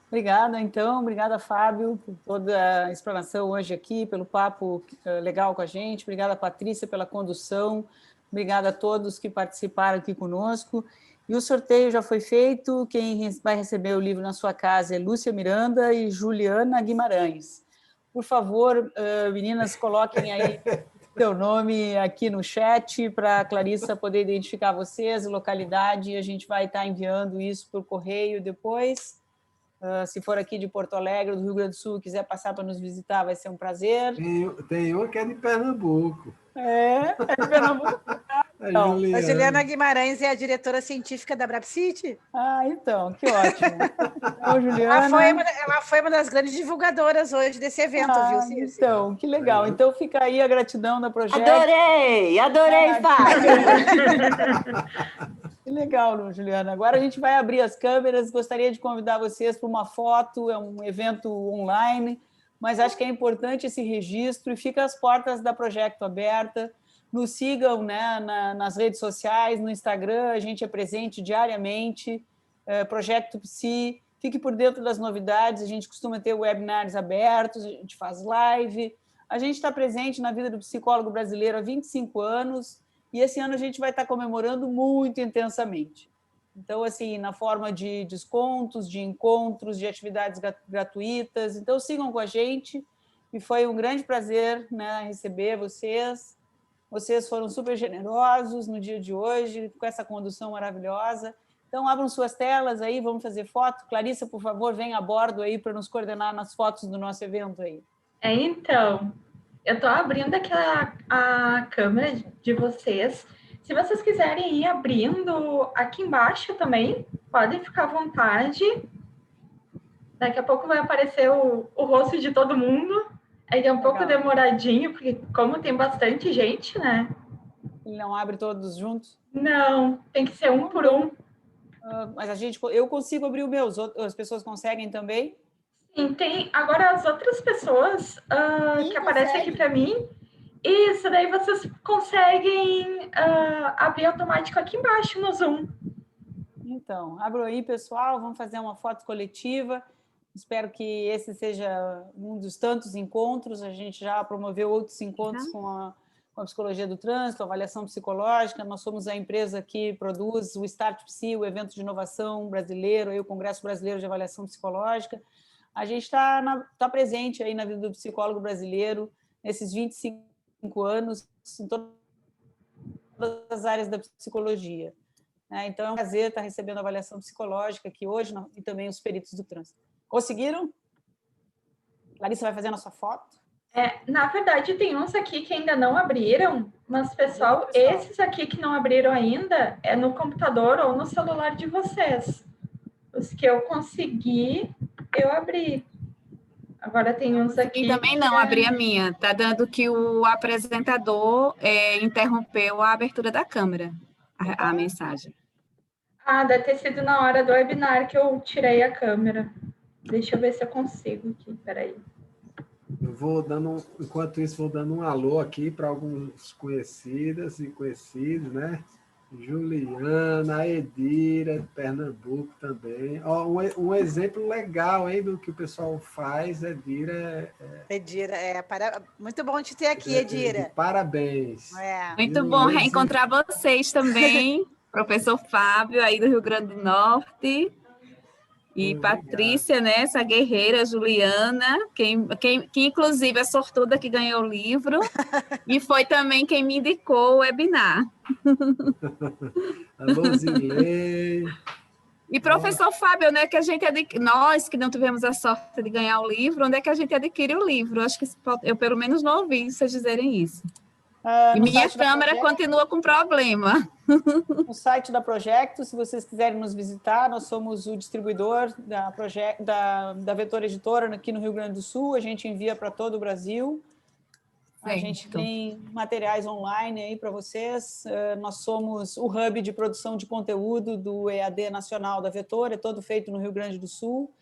Obrigada, então. Obrigada, Fábio, por toda a explanação hoje aqui, pelo papo legal com a gente. Obrigada, Patrícia, pela condução. Obrigada a todos que participaram aqui conosco. E o sorteio já foi feito. Quem vai receber o livro na sua casa é Lúcia Miranda e Juliana Guimarães. Por favor, meninas, coloquem aí seu nome aqui no chat para a Clarissa poder identificar vocês, localidade, e a gente vai estar enviando isso por correio depois. Se for aqui de Porto Alegre, do Rio Grande do Sul, quiser passar para nos visitar, vai ser um prazer. Tem uma que é de Pernambuco. É de Pernambuco. Então, a Juliana Guimarães é a diretora científica da Abrapcity. Então, que ótimo. Então, Juliana... Ela foi uma das grandes divulgadoras hoje desse evento, viu, Circe? Então, que legal. Então, fica aí a gratidão da Projeto. Adorei, Fábio. Que legal, Juliana. Agora a gente vai abrir as câmeras. Gostaria de convidar vocês para uma foto, é um evento online, mas acho que é importante esse registro e fica as portas da Projeto aberta. Nos sigam, né, nas redes sociais, no Instagram, a gente é presente diariamente, Projeto Psi, fique por dentro das novidades, a gente costuma ter webinars abertos, a gente faz live, a gente está presente na vida do psicólogo brasileiro há 25 anos, e esse ano a gente vai estar comemorando muito intensamente. Então, assim, na forma de descontos, de encontros, de atividades gratuitas, então sigam com a gente, e foi um grande prazer, né, receber vocês. Vocês foram super generosos no dia de hoje, com essa condução maravilhosa. Então, abram suas telas aí, vamos fazer foto. Clarissa, por favor, venha a bordo aí para nos coordenar nas fotos do nosso evento aí. Então, eu estou abrindo aqui a câmera de vocês. Se vocês quiserem ir abrindo aqui embaixo também, podem ficar à vontade. Daqui a pouco vai aparecer o rosto de todo mundo. Aí é um pouco demoradinho, porque como tem bastante gente, né? Ele não abre todos juntos? Não, tem que ser um por um. Mas eu consigo abrir o meu, as pessoas conseguem também? Sim, tem. Agora as outras pessoas que aparecem aqui para mim, isso daí vocês conseguem abrir automático aqui embaixo no Zoom. Então, abro aí, pessoal, vamos fazer uma foto coletiva. Espero que esse seja um dos tantos encontros. A gente já promoveu outros encontros com a Psicologia do Trânsito, a avaliação psicológica. Nós somos a empresa que produz o Start Psi, o evento de inovação brasileiro, o Congresso Brasileiro de Avaliação Psicológica. A gente está presente aí na vida do psicólogo brasileiro nesses 25 anos, em todas as áreas da psicologia. Então, é um prazer estar recebendo a avaliação psicológica aqui hoje e também os peritos do trânsito. Conseguiram? Larissa vai fazer a nossa foto? Na verdade, tem uns aqui que ainda não abriram, mas, pessoal, esses aqui que não abriram ainda é no computador ou no celular de vocês. Os que eu consegui, eu abri. Agora tem uns aqui... E também não, abri a minha. Está dando que o apresentador interrompeu a abertura da câmera, a mensagem. Deve ter sido na hora do webinar que eu tirei a câmera. Deixa eu ver se eu consigo aqui, peraí. Eu vou dando, enquanto isso, vou dando um alô aqui para alguns conhecidas e conhecidos, né? Juliana, Edira, Pernambuco também. Um exemplo legal, hein, do que o pessoal faz, Edira. Edira, muito bom te ter aqui, Edira. Parabéns. Muito bom reencontrar vocês também, professor Fábio, aí do Rio Grande do Norte. E Patrícia, né, essa guerreira, Juliana, que inclusive é sortuda que ganhou o livro, e foi também quem me indicou o webinar. Alô, Zilei. E professor Fábio, né, que a gente nós que não tivemos a sorte de ganhar o livro, onde é que a gente adquire o livro? Acho que eu pelo menos não ouvi vocês dizerem isso. E minha câmera continua com problema. No site da Projeto, se vocês quiserem nos visitar, nós somos o distribuidor da Vetor Editora aqui no Rio Grande do Sul, a gente envia para todo o Brasil. A gente tem materiais online aí para vocês. Nós somos o hub de produção de conteúdo do EAD Nacional da Vetor, é todo feito no Rio Grande do Sul.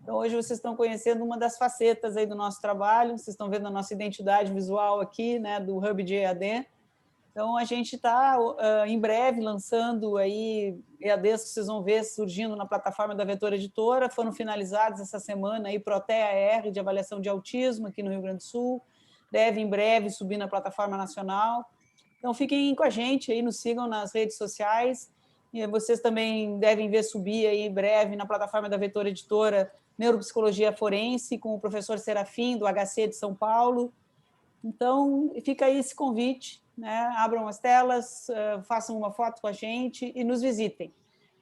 Então, hoje vocês estão conhecendo uma das facetas aí do nosso trabalho, vocês estão vendo a nossa identidade visual aqui, né, do Hub de EAD. Então, a gente está, em breve, lançando aí EADs que vocês vão ver surgindo na plataforma da Vetor Editora, foram finalizados essa semana aí Protea-R, de avaliação de autismo, aqui no Rio Grande do Sul, deve, em breve, subir na plataforma nacional. Então, fiquem com a gente aí, nos sigam nas redes sociais, e vocês também devem ver subir aí, em breve, na plataforma da Vetor Editora, Neuropsicologia Forense, com o professor Serafim, do HC de São Paulo. Então, fica aí esse convite, né? Abram as telas, façam uma foto com a gente e nos visitem.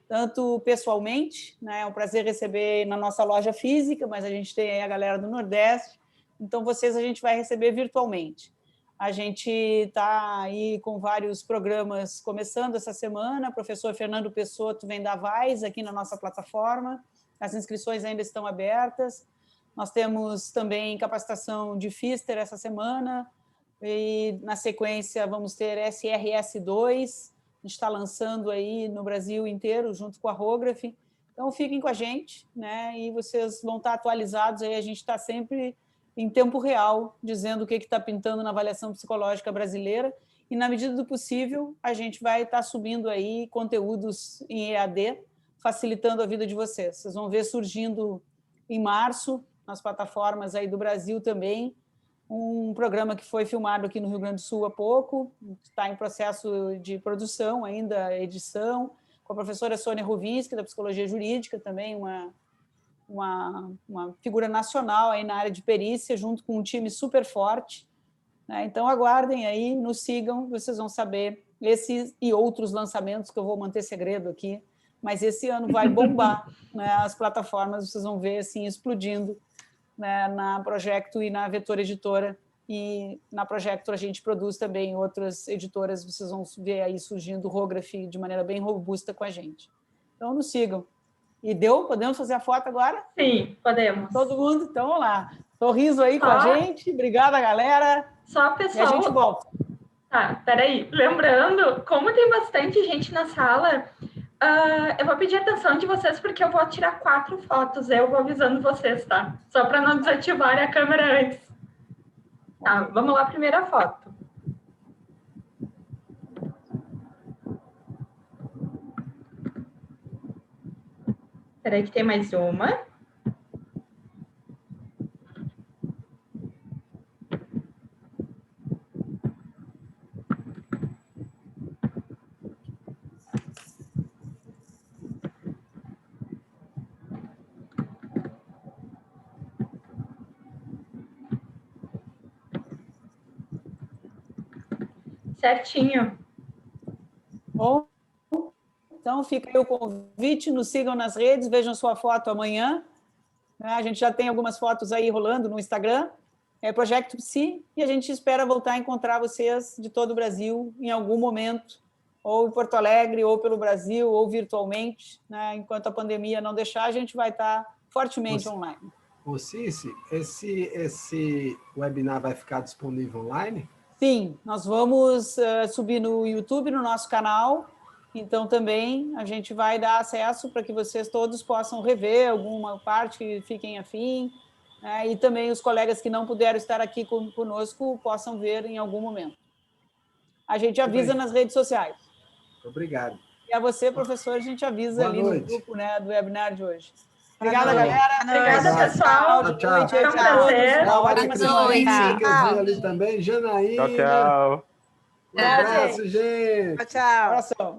Tanto pessoalmente, né? É um prazer receber na nossa loja física, mas a gente tem aí a galera do Nordeste, então vocês a gente vai receber virtualmente. A gente está aí com vários programas começando essa semana, o professor Fernando Pessotto vem da VAIS aqui na nossa plataforma, as inscrições ainda estão abertas. Nós temos também capacitação de Pfister essa semana, e na sequência vamos ter SRS2, a gente está lançando aí no Brasil inteiro, junto com a Rograph. Então, fiquem com a gente, né? E vocês vão estar atualizados, aí a gente está sempre em tempo real, dizendo o que está pintando na avaliação psicológica brasileira, e, na medida do possível, a gente vai estar subindo aí conteúdos em EAD, facilitando a vida de vocês. Vocês vão ver surgindo em março, nas plataformas aí do Brasil também, um programa que foi filmado aqui no Rio Grande do Sul há pouco, está em processo de produção ainda, edição, com a professora Sônia Ruvinski, da Psicologia Jurídica, também uma figura nacional aí na área de perícia, junto com um time super forte, né? Então, aguardem aí, nos sigam, vocês vão saber esses e outros lançamentos que eu vou manter segredo aqui, mas esse ano vai bombar, né? As plataformas, vocês vão ver assim, explodindo, né, na Projecto e na Vetor Editora, e na Projecto a gente produz também outras editoras, vocês vão ver aí surgindo o Rograph de maneira bem robusta com a gente. Então, nos sigam. E deu? Podemos fazer a foto agora? Sim, podemos. Todo mundo? Então, vamos lá. Sorriso aí com a gente. Obrigada, galera. Só, pessoal... E a gente volta. Tá, peraí. Lembrando, como tem bastante gente na sala, eu vou pedir atenção de vocês, porque eu vou tirar 4 fotos. Eu vou avisando vocês, tá? Só para não desativarem a câmera antes. Tá, vamos lá, primeira foto. Peraí que tem mais uma. Certinho. Bom, então fica aí o convite, nos sigam nas redes, vejam sua foto amanhã. A gente já tem algumas fotos aí rolando no Instagram, Projecto Psi, e a gente espera voltar a encontrar vocês de todo o Brasil em algum momento, ou em Porto Alegre, ou pelo Brasil, ou virtualmente, né? Enquanto a pandemia não deixar, a gente vai estar fortemente online. Ô, Cici, esse webinar vai ficar disponível online? Sim, nós vamos subir no YouTube, no nosso canal, então também a gente vai dar acesso para que vocês todos possam rever alguma parte que fiquem afim, né? E também os colegas que não puderam estar aqui conosco possam ver em algum momento. A gente avisa nas redes sociais. Obrigado. E a você, professor, a gente avisa ali no grupo, né, do webinar de hoje. Obrigada, galera. Obrigada, pessoal. Tchau, Foi um prazer. Ali também, Janaína. Tchau, tchau. Um abraço, gente. Tchau, tchau. Abração.